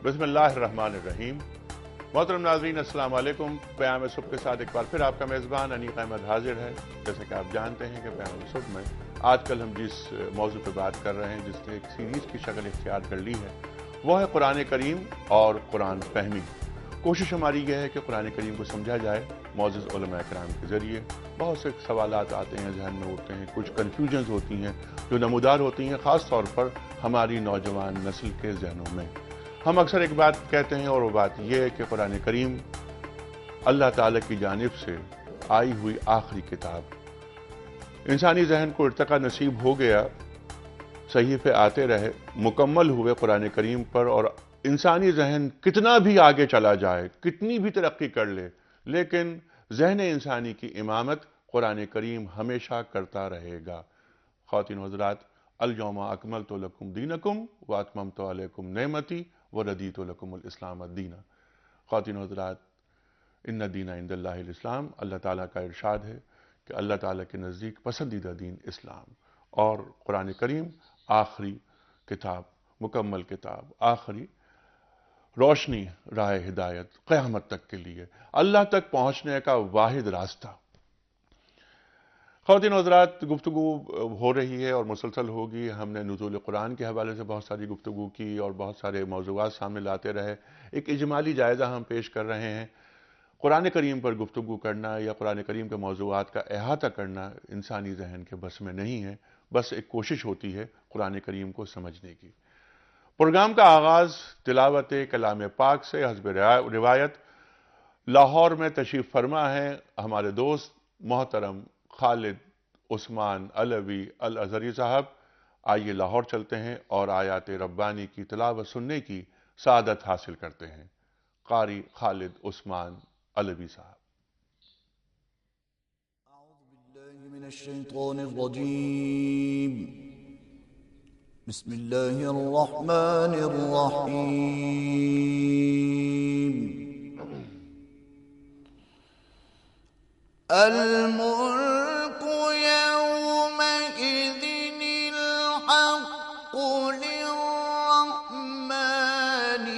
بسم اللہ الرحمن الرحیم۔ محترم ناظرین السلام علیکم۔ پیام صبح کے ساتھ ایک بار پھر آپ کا میزبان انیق احمد حاضر ہے۔ جیسے کہ آپ جانتے ہیں کہ پیام صبح میں آج کل ہم جس موضوع پہ بات کر رہے ہیں، جس نے ایک سیریز کی شکل اختیار کر لی ہے، وہ ہے قرآن کریم اور قرآن فہمی۔ کوشش ہماری یہ ہے کہ قرآن کریم کو سمجھا جائے معزز علماء کرام کے ذریعے۔ بہت سے سوالات آتے ہیں، ذہن میں اٹھتے ہیں، کچھ کنفیوژنز ہوتی ہیں جو نمودار ہوتی ہیں، خاص طور پر ہماری نوجوان نسل کے ذہنوں میں۔ ہم اکثر ایک بات کہتے ہیں اور وہ بات یہ ہے کہ قرآن کریم اللہ تعالیٰ کی جانب سے آئی ہوئی آخری کتاب۔ انسانی ذہن کو ارتقا نصیب ہو گیا، صحیفے آتے رہے، مکمل ہوئے قرآن کریم پر، اور انسانی ذہن کتنا بھی آگے چلا جائے، کتنی بھی ترقی کر لے، لیکن ذہن انسانی کی امامت قرآن کریم ہمیشہ کرتا رہے گا۔ خواتین و حضرات، الیوم اکملت لکم دینکم واتممت علیکم نعمتی وردیت لکم الاسلام دینا۔ خواتین و حضرات، ان الدین عند اللہ الاسلام، اللہ تعالیٰ کا ارشاد ہے کہ اللہ تعالیٰ کے نزدیک پسندیدہ دین اسلام، اور قرآن کریم آخری کتاب، مکمل کتاب، آخری روشنی، راہ ہدایت قیامت تک کے لیے، اللہ تک پہنچنے کا واحد راستہ۔ خواتین و حضرات، گفتگو ہو رہی ہے اور مسلسل ہوگی۔ ہم نے نزول قرآن کے حوالے سے بہت ساری گفتگو کی اور بہت سارے موضوعات سامنے لاتے رہے۔ ایک اجمالی جائزہ ہم پیش کر رہے ہیں۔ قرآن کریم پر گفتگو کرنا یا قرآن کریم کے موضوعات کا احاطہ کرنا انسانی ذہن کے بس میں نہیں ہے، بس ایک کوشش ہوتی ہے قرآن کریم کو سمجھنے کی۔ پروگرام کا آغاز تلاوت کلام پاک سے حسب روایت لاہور میں تشریف فرما ہے ہمارے دوست محترم خالد عثمان علوی الازہری صاحب۔ آئیے لاہور چلتے ہیں اور آیات ربانی کی تلاوت سننے کی سعادت حاصل کرتے ہیں۔ قاری خالد عثمان علوی صاحب۔ اعوذ باللہ من الشیطان الرجیم، بسم اللہ الرحمن الرحیم۔ الملك يومئذ الحق للرحمن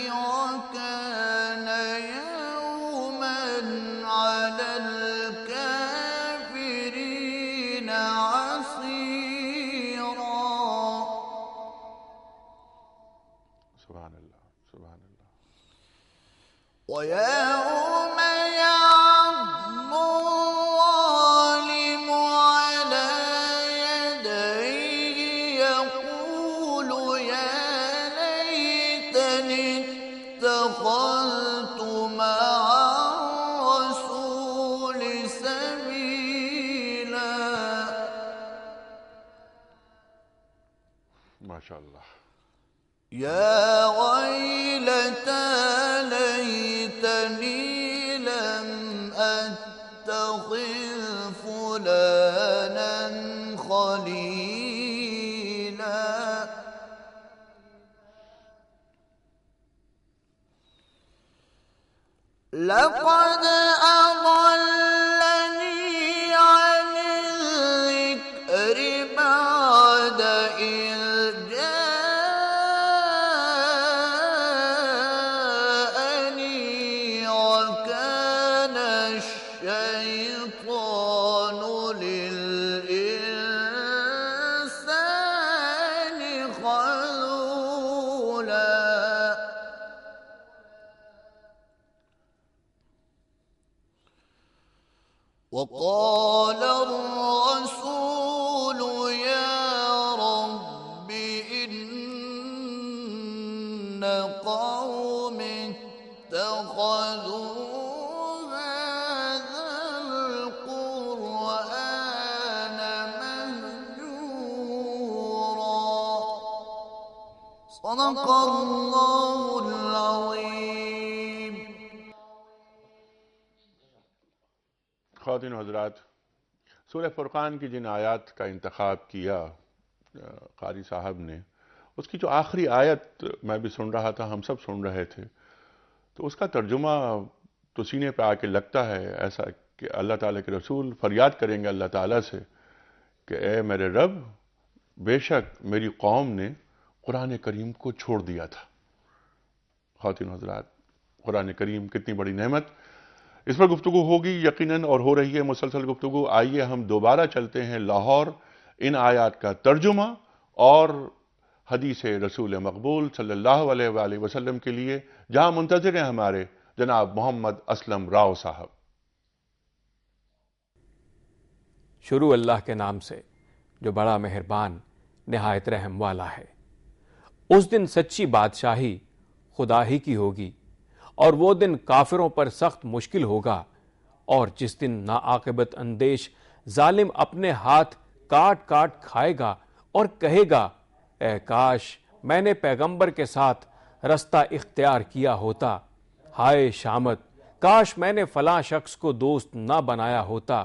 وكان يوما على الكافرين عسيرا۔ سبحان اللہ، سبحان اللہ۔ ويوم يعض الظالم على يديه يقول يا ليتني اتخذت مع الرسول سبيلا۔ ماشاء اللہ۔ يا ويلتى ليتني لم أتخذ فلانا خليلا۔ لقد أضلني عن الذكر بعد إذ جاءني وكان الشيطان للإنسان خذولا۔ وقال الرسول يا رب إن قوم اتخذوا هذا القرآن مهجورا۔ صدق الله العظيم۔ خواتین و حضرات، سورہ فرقان کی جن آیات کا انتخاب کیا قاری صاحب نے، اس کی جو آخری آیت میں بھی سن رہا تھا، ہم سب سن رہے تھے، تو اس کا ترجمہ تو سینے پہ آ کے لگتا ہے ایسا کہ اللہ تعالیٰ کے رسول فریاد کریں گے اللہ تعالیٰ سے کہ اے میرے رب، بے شک میری قوم نے قرآن کریم کو چھوڑ دیا تھا، خواتین حضرات، قرآن کریم کتنی بڑی نعمت، اس پر گفتگو ہوگی یقیناً اور ہو رہی ہے مسلسل گفتگو۔ آئیے ہم دوبارہ چلتے ہیں لاہور، ان آیات کا ترجمہ اور حدیث رسول مقبول صلی اللہ علیہ وآلہ وسلم کے لیے، جہاں منتظر ہیں ہمارے جناب محمد اسلم راؤ صاحب۔ شروع اللہ کے نام سے جو بڑا مہربان نہایت رحم والا ہے۔ اس دن سچی بادشاہی خدا ہی کی ہوگی، اور وہ دن کافروں پر سخت مشکل ہوگا، اور جس دن ناعاقبت اندیش ظالم اپنے ہاتھ کاٹ کاٹ کھائے گا اور کہے گا اے کاش میں نے پیغمبر کے ساتھ رستہ اختیار کیا ہوتا، ہائے شامت کاش میں نے فلاں شخص کو دوست نہ بنایا ہوتا،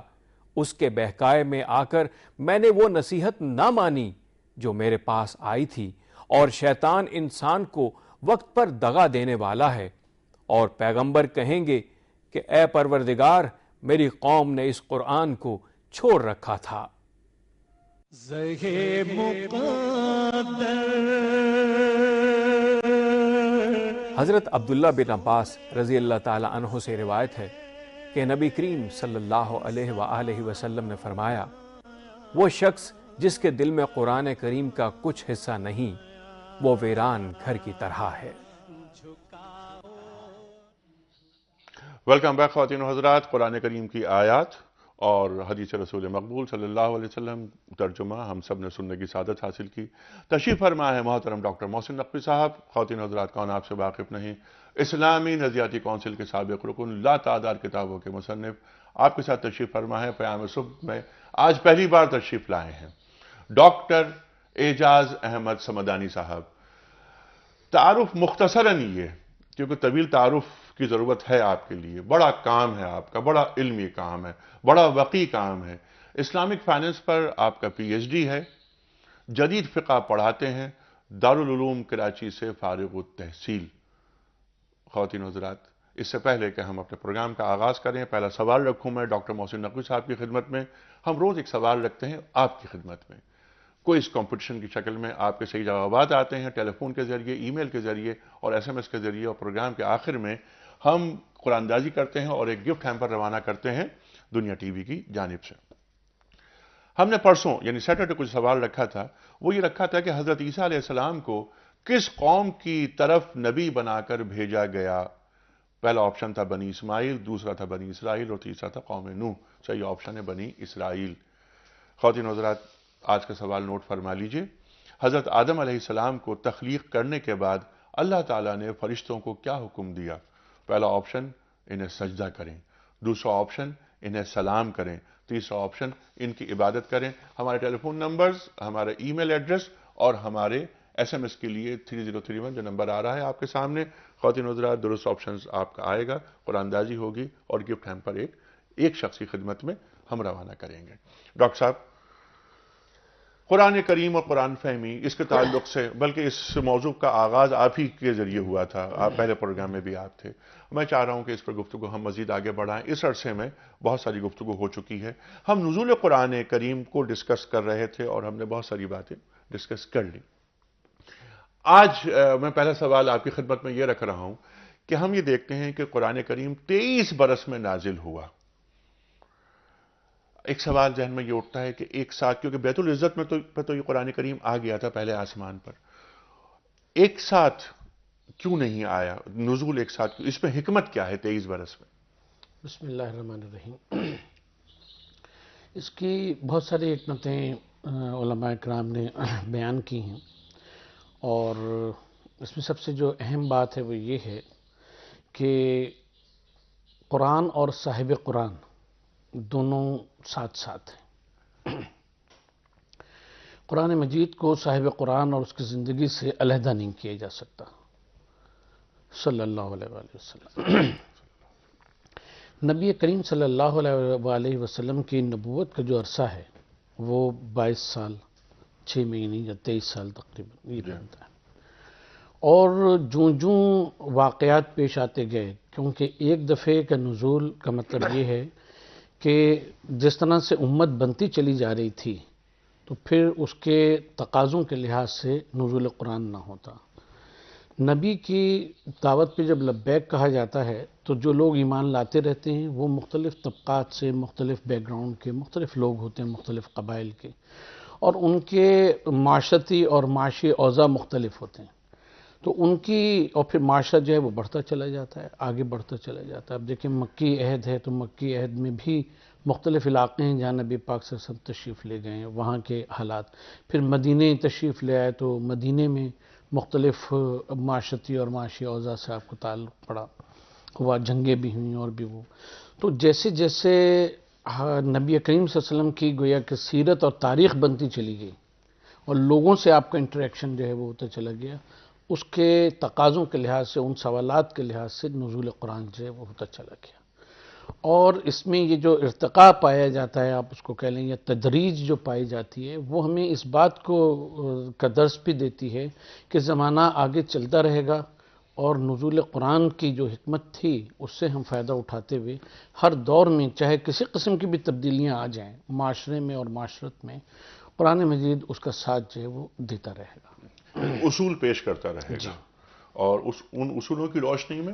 اس کے بہکائے میں آ کر میں نے وہ نصیحت نہ مانی جو میرے پاس آئی تھی، اور شیطان انسان کو وقت پر دغا دینے والا ہے۔ اور پیغمبر کہیں گے کہ اے پروردگار میری قوم نے اس قرآن کو چھوڑ رکھا تھا۔ حضرت عبداللہ بن عباس رضی اللہ تعالی عنہ سے روایت ہے کہ نبی کریم صلی اللہ علیہ وآلہ وسلم نے فرمایا، وہ شخص جس کے دل میں قرآن کریم کا کچھ حصہ نہیں، وہ ویران گھر کی طرح ہے۔ ویلکم بیک خواتین و حضرات، قرآن کریم کی آیات اور حدیث رسول مقبول صلی اللہ علیہ وسلم ترجمہ ہم سب نے سننے کی سعادت حاصل کی۔ تشریف فرما ہے محترم ڈاکٹر محسن نقوی صاحب۔ خواتین و حضرات، کون آپ سے واقف نہیں، اسلامی نظریاتی کونسل کے سابق رکن، لا تعداد کتابوں کے مصنف، آپ کے ساتھ تشریف فرما ہے پیام صبح میں آج پہلی بار تشریف لائے ہیں ڈاکٹر اعجاز احمد صمدانی صاحب۔ تعارف مختصراً یہ، کیونکہ طویل تعارف کی ضرورت ہے آپ کے لیے، بڑا کام ہے آپ کا، بڑا علمی کام ہے، بڑا وقی کام ہے۔ اسلامک فائنینس پر آپ کا پی ایچ ڈی ہے، جدید فقہ پڑھاتے ہیں، دارالعلوم کراچی سے فارغ التحصیل۔ خواتین حضرات، اس سے پہلے کہ ہم اپنے پروگرام کا آغاز کریں، پہلا سوال رکھوں میں ڈاکٹر محسن نقوی صاحب کی خدمت میں۔ ہم روز ایک سوال رکھتے ہیں آپ کی خدمت میں، کوئی اس کمپٹیشن کی شکل میں آپ کے صحیح جوابات آتے ہیں، ٹیلی فون کے ذریعے، ای میل کے ذریعے اور ایس ایم ایس کے ذریعے، اور پروگرام کے آخر میں ہم قرآن اندازی کرتے ہیں اور ایک گفٹ ہیمپر روانہ کرتے ہیں دنیا ٹی وی کی جانب سے۔ ہم نے پرسوں یعنی سیٹرڈے کچھ سوال رکھا تھا، وہ یہ رکھا تھا کہ حضرت عیسیٰ علیہ السلام کو کس قوم کی طرف نبی بنا کر بھیجا گیا؟ پہلا آپشن تھا بنی اسماعیل، دوسرا تھا بنی اسرائیل اور تیسرا تھا قوم نوح۔ صحیح آپشن ہے بنی اسرائیل۔ خواتین حضرات، آج کا سوال نوٹ فرما لیجئے۔ حضرت آدم علیہ السلام کو تخلیق کرنے کے بعد اللہ تعالیٰ نے فرشتوں کو کیا حکم دیا؟ پہلا آپشن انہیں سجدہ کریں، دوسرا آپشن انہیں سلام کریں، تیسرا آپشن ان کی عبادت کریں۔ ہمارے ٹیلی فون نمبرز، ہمارے ای میل ایڈریس اور ہمارے ایس ایم ایس کے لیے 3031 جو نمبر آ رہا ہے آپ کے سامنے۔ خواتین حضرات، درست آپشنز آپ کا آئے گا، قرآن اندازی ہوگی اور گفٹ ہیمپر ایک شخص کی خدمت میں ہم روانہ کریں گے۔ ڈاکٹر صاحب، قرآن کریم اور قرآن فہمی، اس کے تعلق سے، بلکہ اس موضوع کا آغاز آپ ہی کے ذریعے ہوا تھا، آپ پہلے پروگرام میں بھی آپ تھے۔ میں چاہ رہا ہوں کہ اس پر گفتگو ہم مزید آگے بڑھائیں۔ اس عرصے میں بہت ساری گفتگو ہو چکی ہے، ہم نزول قرآن کریم کو ڈسکس کر رہے تھے اور ہم نے بہت ساری باتیں ڈسکس کر لی۔ آج میں پہلا سوال آپ کی خدمت میں یہ رکھ رہا ہوں کہ ہم یہ دیکھتے ہیں کہ قرآن کریم 23 برس میں نازل ہوا۔ ایک سوال ذہن میں یہ اٹھتا ہے کہ ایک ساتھ، کیونکہ بیت العزت میں تو یہ قرآن کریم آ گیا تھا پہلے آسمان پر، ایک ساتھ کیوں نہیں آیا؟ نزول ایک ساتھ کیوں؟ اس میں حکمت کیا ہے 23 برس میں؟ بسم اللہ الرحمن الرحیم۔ اس کی بہت ساری حکمتیں علماء کرام نے بیان کی ہیں، اور اس میں سب سے جو اہم بات ہے وہ یہ ہے کہ قرآن اور صاحب قرآن دونوں ساتھ ساتھ ہیں۔ قرآن مجید کو صاحب قرآن اور اس کی زندگی سے علیحدہ نہیں کیا جا سکتا، صلی اللہ علیہ وآلہ وسلم۔ نبی کریم صلی اللہ علیہ وآلہ وسلم کی نبوت کا جو عرصہ ہے وہ 22 سال 6 مہینے یا 23 سال تقریباً یہ بنتا ہے، اور جو واقعات پیش آتے گئے، کیونکہ ایک دفعے کا نزول کا مطلب یہ ہے کہ جس طرح سے امت بنتی چلی جا رہی تھی تو پھر اس کے تقاضوں کے لحاظ سے نزول قرآن نہ ہوتا، نبی کی دعوت پہ جب لبیک کہا جاتا ہے تو جو لوگ ایمان لاتے رہتے ہیں وہ مختلف طبقات سے، مختلف بیک گراؤنڈ کے مختلف لوگ ہوتے ہیں، مختلف قبائل کے، اور ان کے معاشرتی اور معاشی اوضاع مختلف ہوتے ہیں، تو ان کی اور پھر معاشرہ جو ہے وہ بڑھتا چلا جاتا ہے، آگے بڑھتا چلا جاتا ہے۔ اب دیکھیں مکی عہد ہے تو مکی عہد میں بھی مختلف علاقے ہیں جہاں نبی پاک صلی اللہ علیہ وسلم تشریف لے گئے ہیں، وہاں کے حالات، پھر مدینے تشریف لے آئے تو مدینے میں مختلف معاشرتی اور معاشی اوضاع سے آپ کو تعلق پڑا ہوا، جنگیں بھی ہوئیں اور بھی وہ، تو جیسے جیسے نبی کریم صلی اللہ علیہ وسلم کی گویا کہ سیرت اور تاریخ بنتی چلی گئی اور لوگوں سے آپ کا انٹریکشن جو ہے وہ ہوتا چلا گیا، اس کے تقاضوں کے لحاظ سے، ان سوالات کے لحاظ سے نزول قرآن جو ہے وہ ہوتا چلا گیا، اور اس میں یہ جو ارتقاء پایا جاتا ہے، آپ اس کو کہہ لیں، یا تدریج جو پائی جاتی ہے، وہ ہمیں اس بات کو کا درس بھی دیتی ہے کہ زمانہ آگے چلتا رہے گا، اور نزول قرآن کی جو حکمت تھی اس سے ہم فائدہ اٹھاتے ہوئے ہر دور میں چاہے کسی قسم کی بھی تبدیلیاں آ جائیں معاشرے میں اور معاشرت میں، قرآن مجید اس کا ساتھ جو ہے وہ دیتا رہے گا، اصول پیش کرتا رہے گا، اور ان اصولوں کی روشنی میں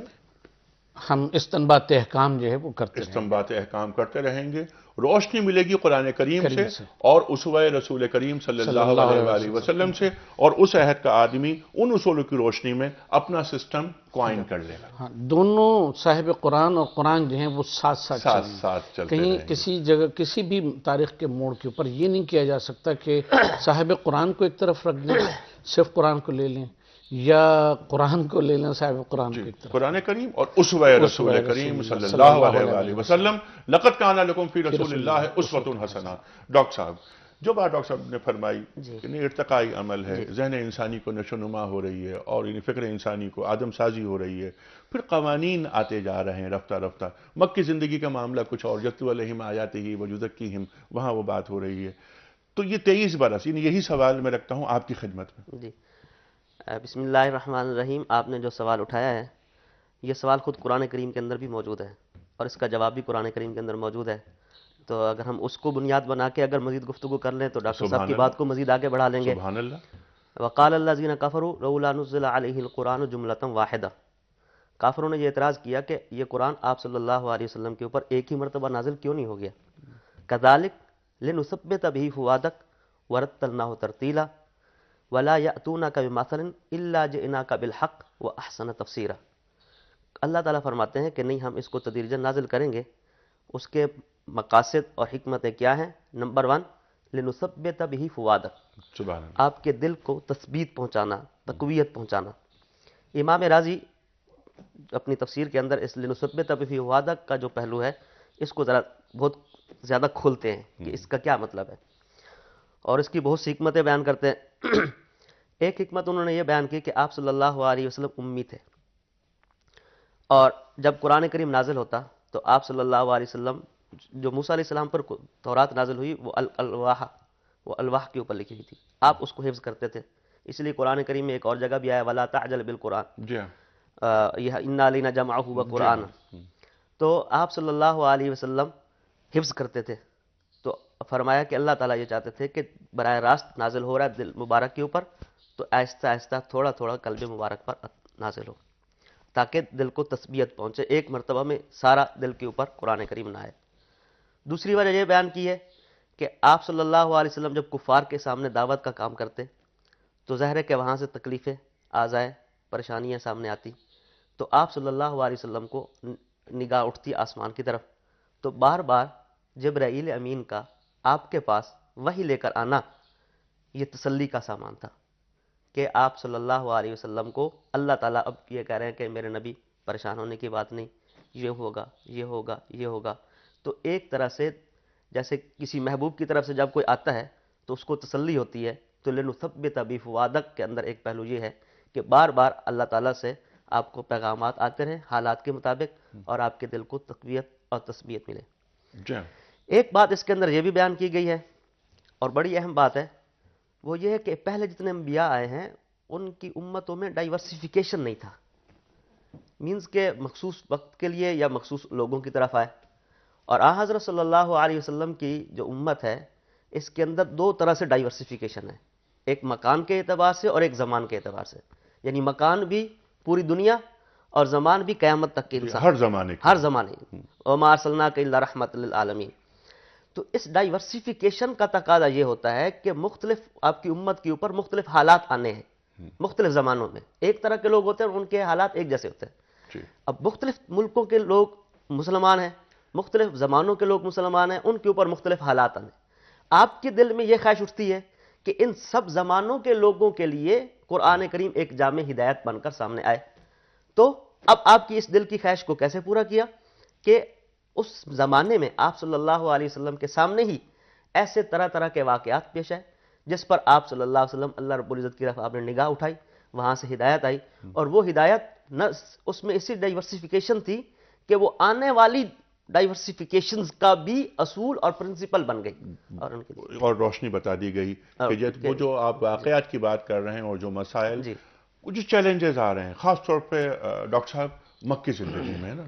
ہم استنباط احکام جو ہے وہ کرتے رہیں استنباط احکام کرتے رہیں گے، روشنی ملے گی قرآن کریم کریم سے سے، اور اسوہ رسول کریم صلی اللہ علیہ وآلہ وسلم سے، اور اس عہد کا آدمی ان اصولوں کی روشنی میں اپنا سسٹم قائم کر لے گا، ہاں، دونوں صاحب قرآن اور قرآن جو ہیں وہ ساتھ ساتھ ساتھ چلیں گے۔ ساتھ چلتے کہیں رہیں گے۔ کسی جگہ کسی بھی تاریخ کے موڑ کے اوپر یہ نہیں کیا جا سکتا کہ صاحب قرآن کو ایک طرف رکھ دیں، صرف قرآن کو لے لیں، یا قرآن کو لے لیں صاحب قرآن کو ایک طرف۔ قرآن کریم اور اسوہ رسول کریم صلی اللہ علیہ وآلہ وسلم، لقد کان لکم فی رسول اللہ اسوۃ حسنہ۔ ڈاکٹر صاحب، جو بات ڈاکٹر صاحب نے فرمائی کہ یہ ارتقائی عمل ہے، ذہن انسانی کو نشو و نما ہو رہی ہے، اور فکر انسانی کو آدم سازی ہو رہی ہے، پھر قوانین آتے جا رہے ہیں رفتہ رفتہ، مکی زندگی کا معاملہ کچھ اور، یتلو علیہم آیاتہ ویزکیہم، وہاں وہ بات ہو رہی ہے، تو یہ 23 برس، یہی سوال میں رکھتا ہوں آپ کی خدمت میں۔ جی، بسم اللہ الرحمن الرحیم۔ آپ نے جو سوال اٹھایا ہے، یہ سوال خود قرآن کریم کے اندر بھی موجود ہے، اور اس کا جواب بھی قرآن کریم کے اندر موجود ہے، تو اگر ہم اس کو بنیاد بنا کے اگر مزید گفتگو کر لیں تو ڈاکٹر صاحب کی بات کو مزید آگے بڑھا لیں گے۔ سبحان اللہ۔ وقال الذین کفروا لولا نزل علیہ القرآن جملۃ واحدہ، کافروں نے یہ اعتراض کیا کہ یہ قرآن آپ صلی اللہ علیہ وسلم کے اوپر ایک ہی مرتبہ نازل کیوں نہیں ہو گیا۔ کذالک لنثبت بہ فؤادک ورتلناہ ترتیلا ولا یأتونک بمثل الا جئناک بالحق واحسن تفسیرا۔ اللہ تعالیٰ فرماتے ہیں کہ نہیں، ہم اس کو تدریجاً نازل کریں گے، اس کے مقاصد اور حکمتیں کیا ہیں؟ نمبر 1، لنثبت بہ فؤادک، سبحان اللہ۔ آپ کے دل کو تثبیت پہنچانا، تقویت پہنچانا۔ امام راضی اپنی تفسیر کے اندر اس لنثبت بہ فؤادک کا جو پہلو ہے، اس کو ذرا بہت زیادہ کھولتے ہیں کہ اس کا کیا مطلب ہے، اور اس کی بہت سی حکمتیں بیان کرتے ہیں۔ ایک حکمت انہوں نے یہ بیان کی کہ آپ صلی اللہ علیہ وسلم امی تھے، اور جب قرآن کریم نازل ہوتا تو آپ صلی اللہ علیہ وسلم، جو موسیٰ علیہ السلام پر تورات نازل ہوئی، وہ الواح کے اوپر لکھی ہوئی تھی، آپ اس کو حفظ کرتے تھے، اس لیے قرآن کریم میں ایک اور جگہ بھی آیا وَلَا تَعْجَلْ بِالْقُرْآنِ، جی ہاں، یہ اِنَّا عَلَيْنَا جَمْعَهُ وَقُرْآنَ، تو آپ صلی اللہ علیہ وسلم حفظ کرتے تھے، تو فرمایا کہ اللہ تعالیٰ یہ چاہتے تھے کہ براہ راست نازل ہو رہا ہے دل مبارک کے اوپر، تو آہستہ آہستہ تھوڑا تھوڑا قلب مبارک پر نازل ہو، تاکہ دل کو تثبیت پہنچے، ایک مرتبہ میں سارا دل کے اوپر قرآن کریم نہ آئے۔ دوسری وجہ یہ بیان کی ہے کہ آپ صلی اللہ علیہ وسلم جب کفار کے سامنے دعوت کا کام کرتے تو ظاہر ہے کہ وہاں سے تکلیفیں، آزائیں، پریشانیاں سامنے آتی، تو آپ صلی اللہ علیہ وسلم کو نگاہ اٹھتی آسمان کی طرف، تو بار بار جبرائیل امین کا آپ کے پاس وحی لے کر آنا یہ تسلی کا سامان تھا کہ آپ صلی اللہ علیہ وسلم کو اللہ تعالیٰ اب یہ کہہ رہے ہیں کہ میرے نبی پریشان ہونے کی بات نہیں، یہ ہوگا، یہ ہوگا، یہ ہوگا، تو ایک طرح سے جیسے کسی محبوب کی طرف سے جب کوئی آتا ہے تو اس کو تسلی ہوتی ہے، تو لنثبت بہ فؤادک کے اندر ایک پہلو یہ ہے کہ بار بار اللہ تعالیٰ سے آپ کو پیغامات آتے رہیں حالات کے مطابق، اور آپ کے دل کو تقویت اور تثبیت ملے۔ جی ہاں، ایک بات اس کے اندر یہ بھی بیان کی گئی ہے، اور بڑی اہم بات ہے، وہ یہ ہے کہ پہلے جتنے انبیاء آئے ہیں ان کی امتوں میں ڈائیورسیفیکیشن نہیں تھا، مینز کہ مخصوص وقت کے لیے یا مخصوص لوگوں کی طرف آئے، اور آن حضرت صلی اللہ علیہ وسلم کی جو امت ہے اس کے اندر دو طرح سے ڈائیورسیفیکیشن ہے، ایک مکان کے اعتبار سے اور ایک زمان کے اعتبار سے۔ یعنی مکان بھی پوری دنیا اور زمان بھی قیامت تک کے انسان، ہر زمانے کی ہر زمانے، وما ارسلناک الا رحمۃ للعالمین۔ تو اس ڈائیورسیفیکیشن کا تقاضا یہ ہوتا ہے کہ مختلف آپ کی امت کے اوپر مختلف حالات آنے ہیں مختلف زمانوں میں۔ ایک طرح کے لوگ ہوتے ہیں، ان کے حالات ایک جیسے ہوتے ہیں۔ جی اب مختلف ملکوں کے لوگ مسلمان ہیں، مختلف زمانوں کے لوگ مسلمان ہیں، ان کے اوپر مختلف حالات آنے۔ آپ کے دل میں یہ خواہش اٹھتی ہے کہ ان سب زمانوں کے لوگوں کے لیے قرآن کریم ایک جامع ہدایت بن کر سامنے آئے۔ تو اب آپ کی اس دل کی خواہش کو کیسے پورا کیا کہ اس زمانے میں آپ صلی اللہ علیہ وسلم کے سامنے ہی ایسے طرح طرح کے واقعات پیش آئے جس پر آپ صلی اللہ علیہ وسلم اللہ رب العزت کی طرف آپ نے نگاہ اٹھائی، وہاں سے ہدایت آئی، اور وہ ہدایت نہ اس میں اسی ڈائیورسیفیکیشن تھی کہ وہ آنے والی ڈائیورسیفیکیشنز کا بھی اصول اور پرنسپل بن گئی، اور ان کے لیے اور روشنی بتا دی گئی کہ وہ جو آپ واقعات کی بات کر رہے ہیں اور جو مسائل، جی جو چیلنجز آ رہے ہیں، خاص طور پہ ڈاکٹر صاحب مکی زندگی میں نا،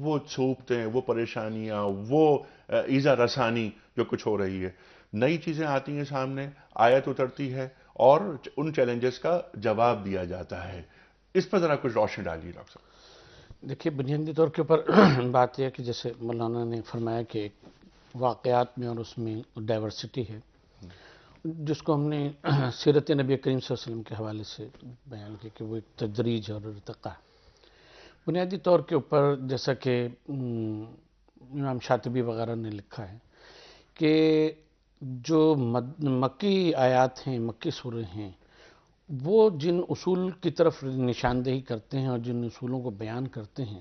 وہ صعوبتیں، وہ پریشانیاں، وہ ایذا رسانی جو کچھ ہو رہی ہے، نئی چیزیں آتی ہیں سامنے، آیت اترتی ہے اور ان چیلنجز کا جواب دیا جاتا ہے۔ اس پر ذرا کچھ روشنی ڈالیے ڈاکٹر صاحب۔ دیکھیے بنیادی طور کے اوپر بات یہ ہے کہ جیسے مولانا نے فرمایا کہ واقعات میں اور اس میں ڈائیورسٹی ہے، جس کو ہم نے سیرت نبی کریم صلی اللہ علیہ وسلم کے حوالے سے بیان کیا کہ وہ ایک تدریج اور ارتقا ہے۔ بنیادی طور کے اوپر جیسا کہ امام شاطبی وغیرہ نے لکھا ہے کہ جو مکی آیات ہیں، مکی سورے ہیں، وہ جن اصول کی طرف نشاندہی کرتے ہیں اور جن اصولوں کو بیان کرتے ہیں،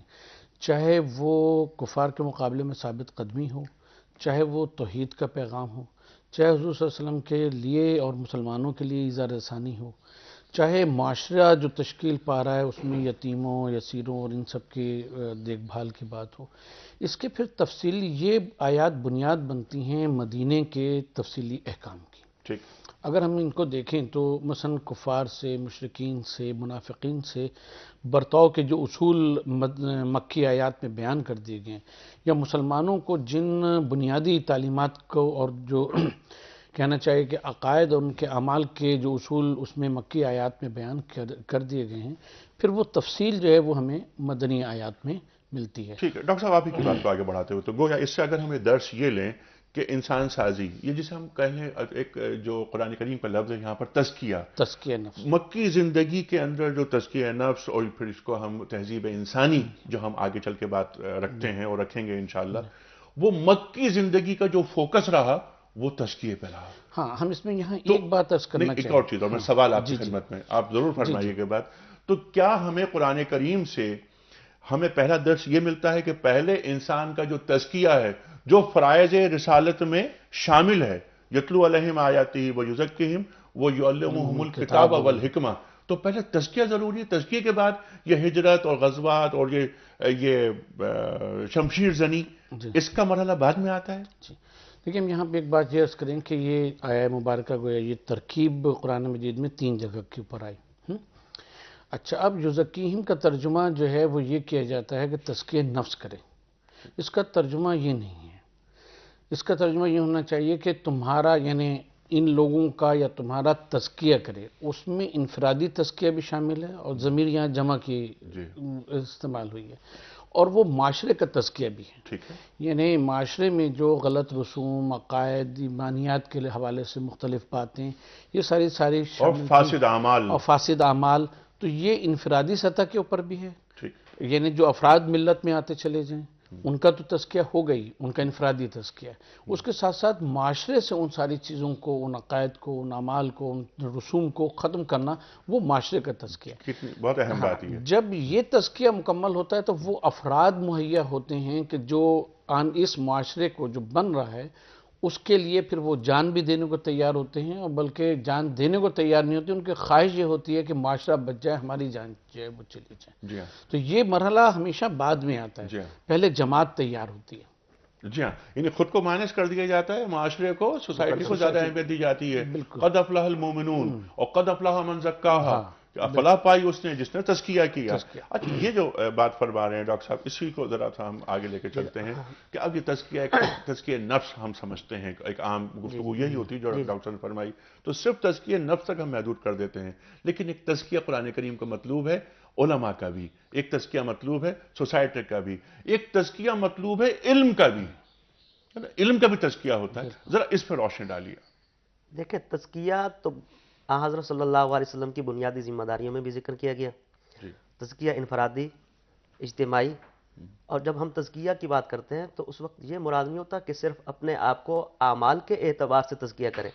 چاہے وہ کفار کے مقابلے میں ثابت قدمی ہو، چاہے وہ توحید کا پیغام ہو، چاہے حضور صلی اللہ علیہ وسلم کے لیے اور مسلمانوں کے لیے ایذا رسانی ہو، چاہے معاشرہ جو تشکیل پا رہا ہے اس میں یتیموں، یسیروں اور ان سب کی دیکھ بھال کی بات ہو، اس کے پھر تفصیلی یہ آیات بنیاد بنتی ہیں مدینے کے تفصیلی احکام کی۔ ٹھیک، اگر ہم ان کو دیکھیں تو مثلا کفار سے، مشرکین سے، منافقین سے برتاؤ کے جو اصول مکی آیات میں بیان کر دیے گئے ہیں، یا مسلمانوں کو جن بنیادی تعلیمات کو اور جو کہنا چاہیے کہ عقائد اور ان کے اعمال کے جو اصول اس میں مکی آیات میں بیان کر دیے گئے ہیں، پھر وہ تفصیل جو ہے وہ ہمیں مدنی آیات میں ملتی ہے۔ ٹھیک ہے ڈاکٹر صاحب، آپ ہی کی بات کو آگے بڑھاتے ہوئے تو گویا اس سے اگر ہمیں درس یہ لیں کہ انسان سازی، یہ جسے ہم کہیں ایک جو قرآن کریم کا لفظ ہے یہاں پر تزکیہ نفس، مکی زندگی کے اندر جو تزکیہ نفس، اور پھر اس کو ہم تہذیب انسانی جو ہم آگے چل کے بات رکھتے ہیں اور رکھیں گے انشاءاللہ، وہ مکی زندگی کا جو فوکس رہا وہ تزکیے پہ رہا۔ ہاں ہم اس میں یہاں ایک بات عرض کرنا ایک اور چیز، اور میں سوال آپ کی خدمت میں، آپ ضرور فرمائیے کے بعد، تو کیا ہمیں قرآن کریم سے ہمیں پہلا درس یہ ملتا ہے کہ پہلے انسان کا جو تزکیہ ہے جو فرائض رسالت میں شامل ہے، یتلو علیہم آیاتہ ویزکیہم ویعلمہم الکتاب والحکمہ، تو پہلے تزکیہ ضروری ہے، تزکیے کے بعد یہ ہجرت اور غزوات اور یہ شمشیر زنی، اس کا مرحلہ بعد میں آتا ہے۔ دیکھیں ہم یہاں پہ ایک بات یہ عرض کریں کہ یہ آیہ مبارکہ گویا یہ ترکیب قرآن مجید میں 3 جگہ کے اوپر آئی۔ اچھا، اب یزکیہم کا ترجمہ جو ہے وہ یہ کیا جاتا ہے کہ تزکیہ نفس کرے، اس کا ترجمہ یہ نہیں ہے۔ اس کا ترجمہ یہ ہونا چاہیے کہ تمہارا یعنی ان لوگوں کا یا تمہارا تزکیہ کرے، اس میں انفرادی تزکیہ بھی شامل ہے، اور ضمیر یہاں جمع کی استعمال ہوئی ہے، اور وہ معاشرے کا تزکیہ بھی ہے۔ ٹھیک ہے، یعنی معاشرے میں جو غلط رسوم، عقائد، ایمانیات کے حوالے سے مختلف باتیں، یہ ساری اور شامل فاسد اعمال، اور فاسد اعمال، تو یہ انفرادی سطح کے اوپر بھی ہے۔ ٹھیک، یعنی جو افراد ملت میں آتے چلے جائیں ان کا تو تزکیہ ہو گئی، ان کا انفرادی تزکیہ ہے، اس کے ساتھ ساتھ معاشرے سے ان ساری چیزوں کو، ان عقائد کو، ان اعمال کو، ان رسوم کو ختم کرنا، وہ معاشرے کا تزکیہ ہے۔ کتنی بہت اہم بات یہ ہے۔ جب یہ تزکیہ مکمل ہوتا ہے تو وہ افراد مہیا ہوتے ہیں کہ جو اس معاشرے کو جو بن رہا ہے اس کے لیے پھر وہ جان بھی دینے کو تیار ہوتے ہیں، اور بلکہ جان دینے کو تیار نہیں ہوتے، ان کی خواہش یہ ہوتی ہے کہ معاشرہ بچ جائے، ہماری جان جو ہے وہ چلی جائے۔ جی ہاں، تو یہ مرحلہ ہمیشہ بعد میں آتا جی ہے، ہاں، پہلے جماعت تیار ہوتی ہے۔ جی ہاں، یعنی خود کو مائنس کر دیا جاتا ہے، معاشرے کو، سوسائٹی کو زیادہ اہمیت دی جاتی ہے۔ قد افلح المومنون اور قد افلح من زکاہا، کہ فلاح پائی اس نے جس نے تزکیہ کیا. اچھا یہ جو بات فرما رہے ہیں ڈاکٹر صاحب اسی کو ذرا سا ہم آگے لے کے چلتے ہیں کہ اب یہ تزکیہ نفس ہم سمجھتے ہیں, ایک عام گفتگو یہی ہوتی ہے جو ڈاکٹر صاحب نے فرمائی, تو صرف تزکیہ نفس تک ہم محدود کر دیتے ہیں, لیکن ایک تزکیہ قرآن کریم کا مطلوب ہے علماء کا بھی, ایک تزکیہ مطلوب ہے سوسائٹی کا بھی, ایک تزکیہ مطلوب ہے علم کا بھی, علم کا بھی تزکیہ ہوتا ہے. ذرا اس پر روشنی ڈالیے. دیکھیں تزکیہ تو حضرت صلی اللہ علیہ وسلم کی بنیادی ذمہ داریوں میں بھی ذکر کیا گیا. تزکیہ انفرادی, اجتماعی, اور جب ہم تزکیہ کی بات کرتے ہیں تو اس وقت یہ مراد نہیں ہوتا کہ صرف اپنے آپ کو اعمال کے اعتبار سے تزکیہ کریں,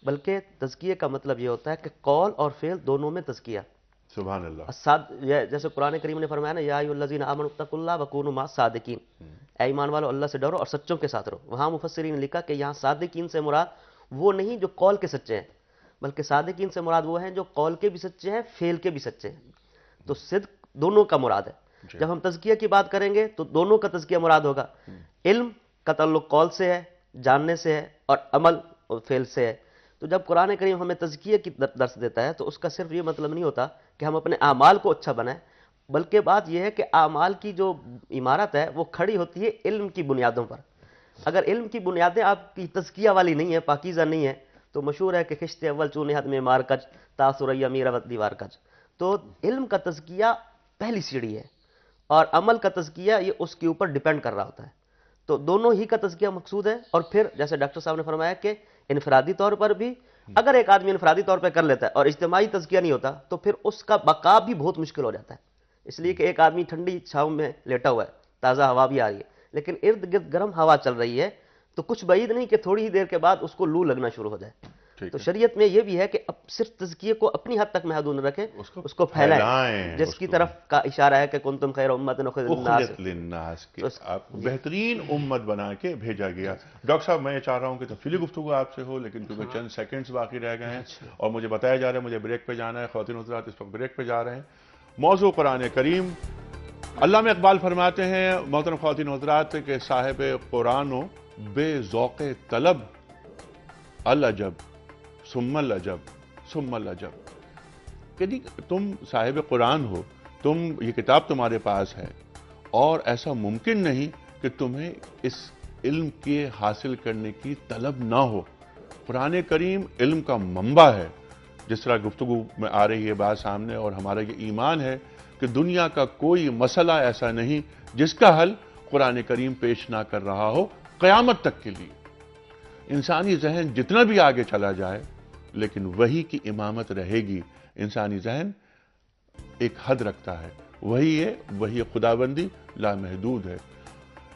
بلکہ تزکیہ کا مطلب یہ ہوتا ہے کہ قول اور فعل دونوں میں تزکیہ. سبحان اللہ. جیسے قرآن کریم نے فرمایا نا, یا ایھا الذین آمنوا اتقوا اللہ وکونوا مع الصادقین, اے ایمان والو اللہ سے ڈرو اور سچوں کے ساتھ رہو. وہاں مفسرین نے لکھا کہ یہاں صادقین سے مراد وہ نہیں جو قول کے سچے ہیں, بلکہ صادقین سے مراد وہ ہیں جو قول کے بھی سچے ہیں, فعل کے بھی سچے ہیں. تو صدق دونوں کا مراد ہے. جب ہم تزکیہ کی بات کریں گے تو دونوں کا تزکیہ مراد ہوگا. علم کا تعلق قول سے ہے, جاننے سے ہے, اور عمل اور فعل سے ہے. تو جب قرآن کریم ہمیں تزکیہ کی درس دیتا ہے تو اس کا صرف یہ مطلب نہیں ہوتا کہ ہم اپنے اعمال کو اچھا بنائیں, بلکہ بات یہ ہے کہ اعمال کی جو عمارت ہے وہ کھڑی ہوتی ہے علم کی بنیادوں پر. اگر علم کی بنیادیں آپ کی تزکیہ والی نہیں ہیں, پاکیزہ نہیں ہیں, تو مشہور ہے کہ خشت اول چونے حد میں مار کج تاثر امیر دیوار کج. تو علم کا تزکیہ پہلی سیڑھی ہے, اور عمل کا تزکیہ یہ اس کے اوپر ڈیپینڈ کر رہا ہوتا ہے. تو دونوں ہی کا تزکیہ مقصود ہے. اور پھر جیسے ڈاکٹر صاحب نے فرمایا کہ انفرادی طور پر بھی اگر ایک آدمی انفرادی طور پہ کر لیتا ہے اور اجتماعی تزکیہ نہیں ہوتا تو پھر اس کا بقا بھی بہت مشکل ہو جاتا ہے. اس لیے کہ ایک آدمی ٹھنڈی چھاؤں میں لیٹا ہوا ہے, تازہ ہوا بھی آ رہی ہے, لیکن ارد گرد گرم ہوا چل رہی ہے, تو کچھ بعید نہیں کہ تھوڑی ہی دیر کے بعد اس کو لو لگنا شروع ہو جائے. تو شریعت میں یہ بھی ہے کہ اب صرف تزکیے کو اپنی حد تک محدود نہ رکھیں, اس کو پھیلائیں, جس کی طرف کا اشارہ ہے کہ کنتم خیر امت اخرجت للناس, کے آپ بہترین امت بنا کے بھیجا گیا. ڈاکٹر صاحب میں چاہ رہا ہوں کہ تفصیلی گفتگو آپ سے ہو, لیکن کیونکہ چند سیکنڈز باقی رہ گئے ہیں اور مجھے بتایا جا رہا ہے مجھے بریک پہ جانا ہے. خواتین حضرات اس وقت بریک پہ جا رہے ہیں. موضوع قرآن کریم. علامہ اقبال فرماتے ہیں محترم خواتین حضرات کہ صاحب قرآن و بے ذوق طلب العجب ثم العجب ثم العجب. کہ تم صاحب قرآن ہو, تم یہ کتاب تمہارے پاس ہے, اور ایسا ممکن نہیں کہ تمہیں اس علم کے حاصل کرنے کی طلب نہ ہو. قرآن کریم علم کا منبع ہے. جس طرح گفتگو میں آ رہی ہے بات سامنے, اور ہمارا یہ ایمان ہے کہ دنیا کا کوئی مسئلہ ایسا نہیں جس کا حل قرآن کریم پیش نہ کر رہا ہو قیامت تک کے لیے. انسانی ذہن جتنا بھی آگے چلا جائے لیکن وہی کی امامت رہے گی. انسانی ذہن ایک حد رکھتا ہے, وہی خداوندی لامحدود ہے.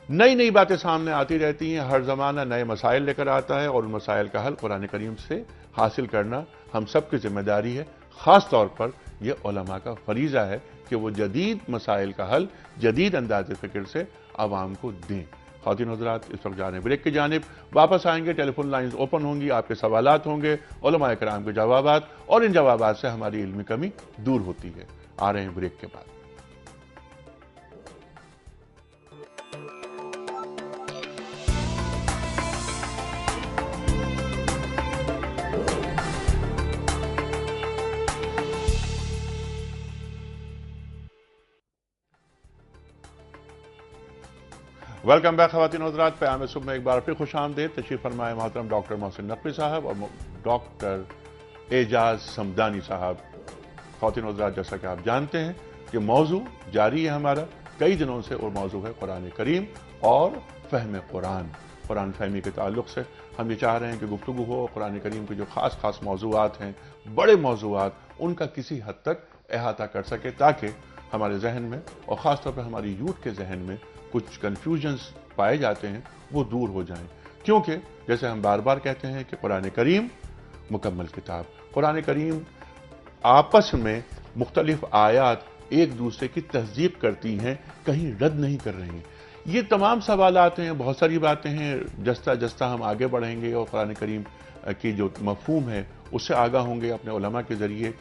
نئی نئی باتیں سامنے آتی رہتی ہیں, ہر زمانہ نئے مسائل لے کر آتا ہے, اور ان مسائل کا حل قرآن کریم سے حاصل کرنا ہم سب کی ذمہ داری ہے. خاص طور پر یہ علماء کا فریضہ ہے کہ وہ جدید مسائل کا حل جدید انداز فکر سے عوام کو دیں. خواتین حضرات اس وقت جانے بریک کی جانب, واپس آئیں گے. ٹیلی فون لائنز اوپن ہوں گی, آپ کے سوالات ہوں گے, علماء کرام کے جوابات, اور ان جوابات سے ہماری علمی کمی دور ہوتی ہے. آ رہے ہیں بریک کے بعد. ویلکم بیک خواتین حضرات. پیام صبح میں ایک بار پھر خوش آمدید. تشریف فرمائے محترم ڈاکٹر محسن نقوی صاحب اور ڈاکٹر اعجاز صمدانی صاحب. خواتین حضرات جیسا کہ آپ جانتے ہیں کہ موضوع جاری ہے ہمارا کئی دنوں سے, اور موضوع ہے قرآن کریم اور فہم قرآن. قرآن فہمی کے تعلق سے ہم یہ چاہ رہے ہیں کہ گفتگو ہو. قرآن کریم کے جو خاص موضوعات ہیں, بڑے موضوعات, ان کا کسی حد تک احاطہ کر سکے, تاکہ ہمارے ذہن میں اور خاص طور پر ہماری یوتھ کے ذہن میں کچھ کنفیوژنز پائے جاتے ہیں وہ دور ہو جائیں. کیونکہ جیسے ہم بار بار کہتے ہیں کہ قرآن کریم مکمل کتاب. قرآن کریم آپس میں مختلف آیات ایک دوسرے کی تصدیق کرتی ہیں, کہیں رد نہیں کر رہی ہیں. یہ تمام سوالات ہیں, بہت ساری باتیں ہیں. جستا ہم آگے بڑھیں گے اور قرآن کریم کی جو مفہوم ہے اس سے آگاہ ہوں گے اپنے علماء کے ذریعے.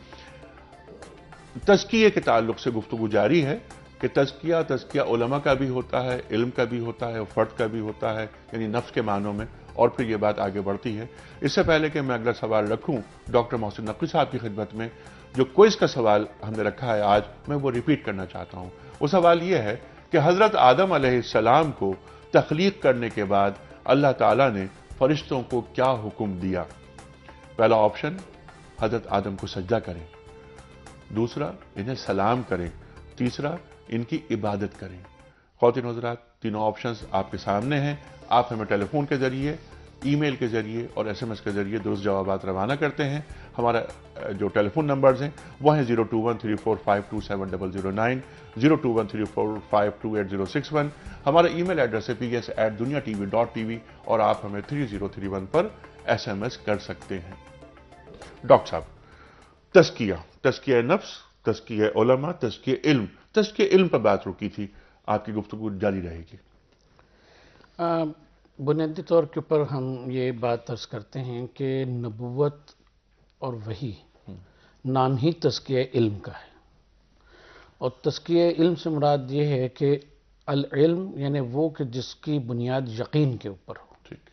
تزکیے کے تعلق سے گفتگو جاری ہے کہ تزکیہ علماء کا بھی ہوتا ہے, علم کا بھی ہوتا ہے, فرد کا بھی ہوتا ہے, یعنی نفس کے معنوں میں, اور پھر یہ بات آگے بڑھتی ہے. اس سے پہلے کہ میں اگلا سوال رکھوں ڈاکٹر محسن نقوی صاحب کی خدمت میں, جو کوئز کا سوال ہم نے رکھا ہے آج، میں وہ ریپیٹ کرنا چاہتا ہوں. وہ سوال یہ ہے کہ حضرت آدم علیہ السلام کو تخلیق کرنے کے بعد اللہ تعالیٰ نے فرشتوں کو کیا حکم دیا؟ پہلا آپشن، حضرت آدم کو سجدہ کریں. دوسرا، انہیں سلام کریں. تیسرا، ان کی عبادت کریں. خواتین حضرات، تینوں آپشنز آپ کے سامنے ہیں. آپ ہمیں ٹیلی فون کے ذریعے، ای میل کے ذریعے اور ایس ایم ایس کے ذریعے درست جوابات روانہ کرتے ہیں. ہمارا جو ٹیلی فون نمبرز ہیں وہ ہیں 02134527009، 02134528061. ہمارا ای میل ایڈریس ہے ps@duniatv.tv اور آپ ہمیں 3031 پر ایس ایم ایس کر سکتے ہیں. ڈاکٹر صاحب، تزکیہ نفس، تزکیہ علماء، تزکیہ علم پر بات رکی تھی. آپ کی گفتگو جاری رہے گی. بنیادی طور کے اوپر ہم یہ بات عرض کرتے ہیں کہ نبوت اور وحی نام ہی تزکیہ علم کا ہے، اور تزکیہ علم سے مراد یہ ہے کہ العلم یعنی وہ کہ جس کی بنیاد یقین کے اوپر ہو، ٹھیک،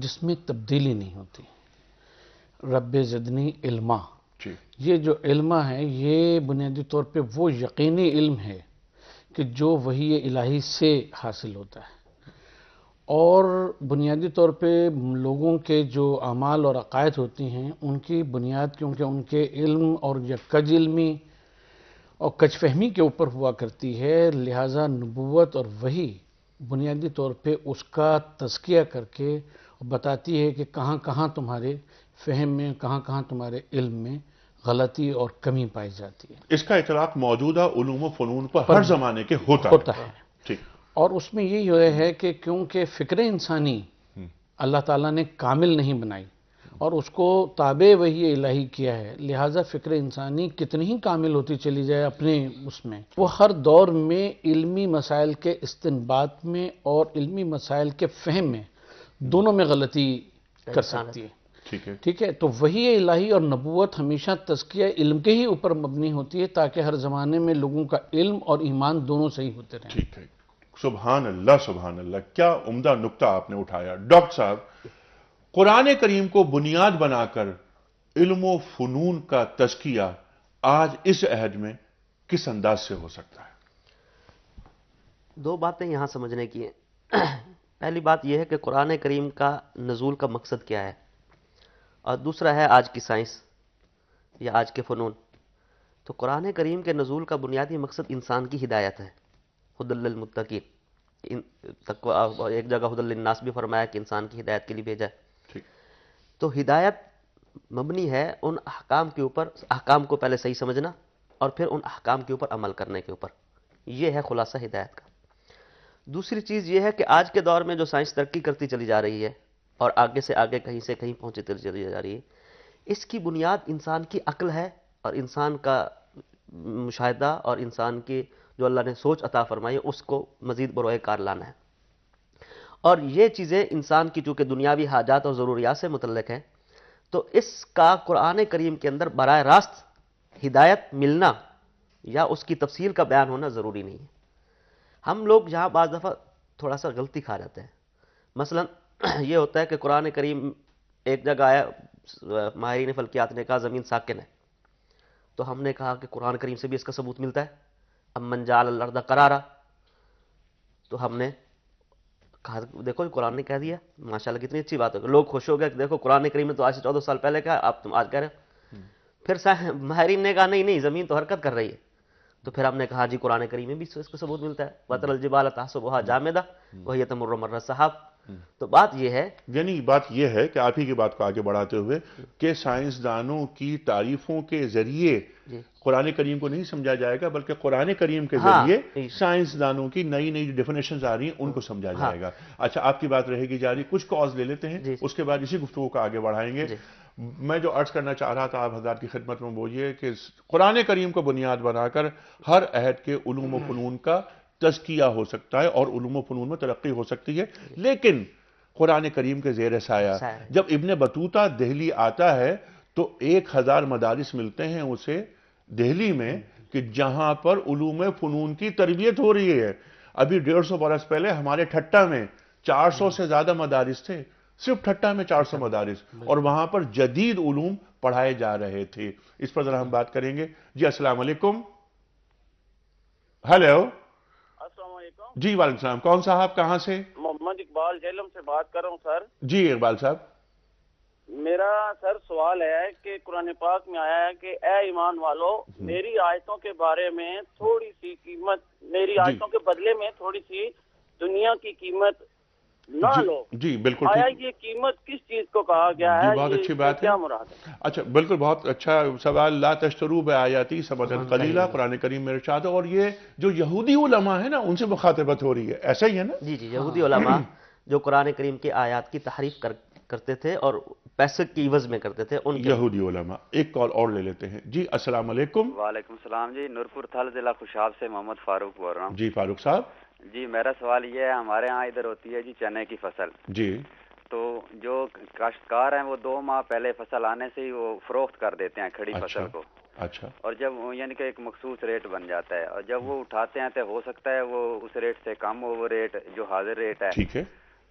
جس میں تبدیلی نہیں ہوتی. رب زدنی علما، جی، یہ جو علمہ ہے یہ بنیادی طور پہ وہ یقینی علم ہے کہ جو وحی الہی سے حاصل ہوتا ہے، اور بنیادی طور پہ لوگوں کے جو اعمال اور عقائد ہوتی ہیں ان کی بنیاد کیونکہ ان کے علم اور یا کج علمی اور کج فہمی کے اوپر ہوا کرتی ہے، لہٰذا نبوت اور وحی بنیادی طور پہ اس کا تزکیہ کر کے بتاتی ہے کہ کہاں کہاں تمہارے فہم میں، کہاں کہاں تمہارے علم میں غلطی اور کمی پائی جاتی ہے. اس کا اطلاق موجودہ علوم و فنون پر ہر زمانے کے ہوتا ہے. ٹھیک. اور اس میں یہی ہے کہ کیونکہ فکر انسانی اللہ تعالیٰ نے کامل نہیں بنائی اور اس کو تابع وحی الہی کیا ہے، لہٰذا فکر انسانی کتنی ہی کامل ہوتی چلی جائے اپنے اس میں، وہ ہر دور میں علمی مسائل کے استنباط میں اور علمی مسائل کے فہم میں دونوں میں غلطی کر سکتی ہے. ٹھیک ہے. تو وحی الہی اور نبوت ہمیشہ تزکیہ علم کے ہی اوپر مبنی ہوتی ہے تاکہ ہر زمانے میں لوگوں کا علم اور ایمان دونوں صحیح ہوتے رہیں. ٹھیک ہے. سبحان اللہ، سبحان اللہ، کیا عمدہ نقطہ آپ نے اٹھایا. ڈاکٹر صاحب، قرآن کریم کو بنیاد بنا کر علم و فنون کا تزکیہ آج اس عہد میں کس انداز سے ہو سکتا ہے؟ دو باتیں یہاں سمجھنے کی ہیں. پہلی بات یہ ہے کہ قرآن کریم کا نزول کا مقصد کیا ہے، اور دوسرا ہے آج کی سائنس یا آج کے فنون. تو قرآن کریم کے نزول کا بنیادی مقصد انسان کی ہدایت ہے، ہدی للمتقین. ایک جگہ ہدی للناس بھی فرمایا کہ انسان کی ہدایت کے لیے بھیجا ہے. تو ہدایت مبنی ہے ان احکام کے اوپر، احکام کو پہلے صحیح سمجھنا اور پھر ان احکام کے اوپر عمل کرنے کے اوپر. یہ ہے خلاصہ ہدایت کا. دوسری چیز یہ ہے کہ آج کے دور میں جو سائنس ترقی کرتی چلی جا رہی ہے اور آگے سے آگے کہیں سے کہیں پہنچتی چلی جا رہی ہے، اس کی بنیاد انسان کی عقل ہے اور انسان کا مشاہدہ اور انسان کی جو اللہ نے سوچ عطا فرمائی ہے اس کو مزید بروئے کار لانا ہے. اور یہ چیزیں انسان کی چونکہ دنیاوی حاجات اور ضروریات سے متعلق ہیں، تو اس کا قرآن کریم کے اندر براہ راست ہدایت ملنا یا اس کی تفصیل کا بیان ہونا ضروری نہیں ہے. ہم لوگ یہاں بعض دفعہ تھوڑا سا غلطی کھا جاتے ہیں. مثلا یہ ہوتا ہے کہ قرآن کریم ایک جگہ آیا، ماہرین فلکیات نے کہا زمین ساکن ہے، تو ہم نے کہا کہ قرآن کریم سے بھی اس کا ثبوت ملتا ہے. اب من جعل الارض قرارا، تو ہم نے کہا دیکھو قرآن نے کہہ دیا، ماشاءاللہ کتنی اچھی بات ہے. لوگ خوش ہو گئے کہ دیکھو قرآن کریم نے تو آج سے 14 سال پہلے کہا، آپ تم آج کہہ رہے ہو. پھر ماہرین نے کہا نہیں زمین تو حرکت کر رہی ہے. تو پھر ہم نے کہا جی قرآن کریم میں بھی اس کو ثبوت ملتا ہے، وَتَرَى الْجِبَالَ تَحْسَبُهَا جَامِدَةً وَهِيَ تَمُرُّ مَرَّ السَّحَابِ. تو بات یہ ہے، یعنی بات یہ ہے کہ آپ ہی کی بات کو آگے بڑھاتے ہوئے کہ سائنسدانوں کی تعریفوں کے ذریعے قرآن کریم کو نہیں سمجھا جائے گا، بلکہ قرآن کریم کے ذریعے سائنسدانوں کی نئی نئی ڈیفینیشنز آ رہی ہیں ان کو سمجھا جائے گا. اچھا، آپ کی بات رہے گی جاری. کچھ کالز لے لیتے ہیں، اس کے بعد اسی گفتگو کو آگے بڑھائیں گے. میں جو عرض کرنا چاہ رہا تھا آپ حضرات کی خدمت میں وہ یہ کہ قرآن کریم کو بنیاد بنا کر ہر عہد کے علوم و فنون کا تزکیہ ہو سکتا ہے اور علوم و فنون میں ترقی ہو سکتی ہے. لیکن قرآن کریم کے زیر سایہ جب ابن بطوطہ دہلی آتا ہے تو 1000 مدارس ملتے ہیں اسے دہلی میں کہ جہاں پر علوم فنون کی تربیت ہو رہی ہے. ابھی 150 برس پہلے ہمارے ٹھٹہ میں 400 سے زیادہ مدارس تھے، صرف ٹھٹہ میں 400 مدارس، اور وہاں پر جدید علوم پڑھائے جا رہے تھے؟ اس پر ذرا ہم بات کریں گے. جی السلام علیکم. ہیلو. السلام علیکم. جی وعلیکم السلام. کون صاحب کہاں سے؟ محمد اقبال جہلم سے بات کر رہا ہوں سر. جی اقبال صاحب. میرا سر سوال ہے کہ قرآن پاک میں آیا ہے کہ اے ایمان والو میری آیتوں کے بارے میں تھوڑی سی قیمت، میری آیتوں کے بدلے میں تھوڑی سی دنیا کی قیمت نہ لو. جی بالکل آیا ٹھیک. یہ قیمت کس چیز کو کہا گیا جی ہے؟ بہت یہ اچھی بات ہے. کیا مراد ہے؟ اچھا بالکل بہت اچھا سوال. لا تشتروا بآیاتی ثمنا قلیلا قرآن کریم میں ارشاد ہے. اور یہ جو یہودی علماء ہیں نا ان سے مخاطبت ہو رہی ہے، ایسا ہی ہے نا؟ جی جی، یہودی علماء جو قرآن کریم کی آیات کی تحریف کرتے تھے اور پیسے کی عوض میں کرتے تھے، ان کے یہودی علماء. ایک کال اور لے لیتے ہیں. جی السلام علیکم. وعلیکم السلام جی. نورپور تھل ضلع خوشاب سے محمد فاروق بول رہا ہوں. جی فاروق صاحب. جی میرا سوال یہ ہے، ہمارے ہاں ادھر ہوتی ہے جی چنے کی فصل. جی تو جو کاشتکار ہیں وہ 2 ماہ پہلے فصل آنے سے ہی وہ فروخت کر دیتے ہیں کھڑی فصل کو. اچھا. اور جب یعنی کہ ایک مخصوص ریٹ بن جاتا ہے، اور جب وہ اٹھاتے ہیں تو ہو سکتا ہے وہ اس ریٹ سے کم ہو وہ ریٹ جو حاضر ریٹ ہے. ٹھیک ہے.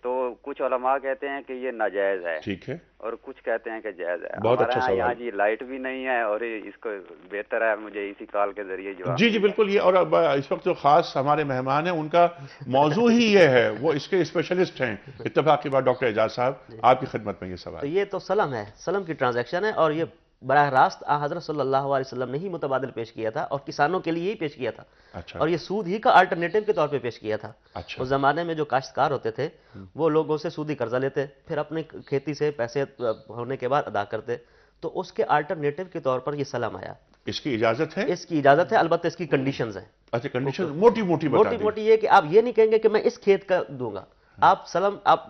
تو کچھ علماء کہتے ہیں کہ یہ ناجائز ہے، ٹھک ہے. اور کچھ کہتے ہیں کہ جائز ہے. بہت ہمارے اچھا ہاں یہاں سوال. جی لائٹ بھی نہیں ہے، اور اس کو بہتر ہے مجھے اسی کال کے ذریعے جواب. جی بالکل. یہ اور اب اس وقت جو خاص ہمارے مہمان ہیں ان کا موضوع ہی یہ ہے، وہ اس کے اسپیشلسٹ ہیں. اتفاق کی بات ڈاکٹر اعجاز صاحب آپ کی خدمت میں یہ تو سوال. یہ تو سلم ہے، سلم کی ٹرانزیکشن ہے، اور یہ براہ راست حضرت صلی اللہ علیہ وسلم نے ہی متبادل پیش کیا تھا اور کسانوں کے لیے ہی پیش کیا تھا. اچھا. اور یہ سود ہی کا آلٹرنیٹو کے طور پہ پیش کیا تھا. اچھا. اس زمانے میں جو کاشتکار ہوتے تھے وہ لوگوں سے سودی قرضہ لیتے، پھر اپنی کھیتی سے پیسے ہونے کے بعد ادا کرتے. تو اس کے آلٹرنیٹو کے طور پر یہ سلم آیا. اس کی اجازت ہے؟ اس کی اجازت ہے، البتہ اس کی کنڈیشنز ہیں. اچھا کنڈیشن موٹی موٹی بتا موٹی دیں. موٹی یہ کہ آپ یہ نہیں کہیں گے کہ میں اس کھیت کا دوں گا. آپ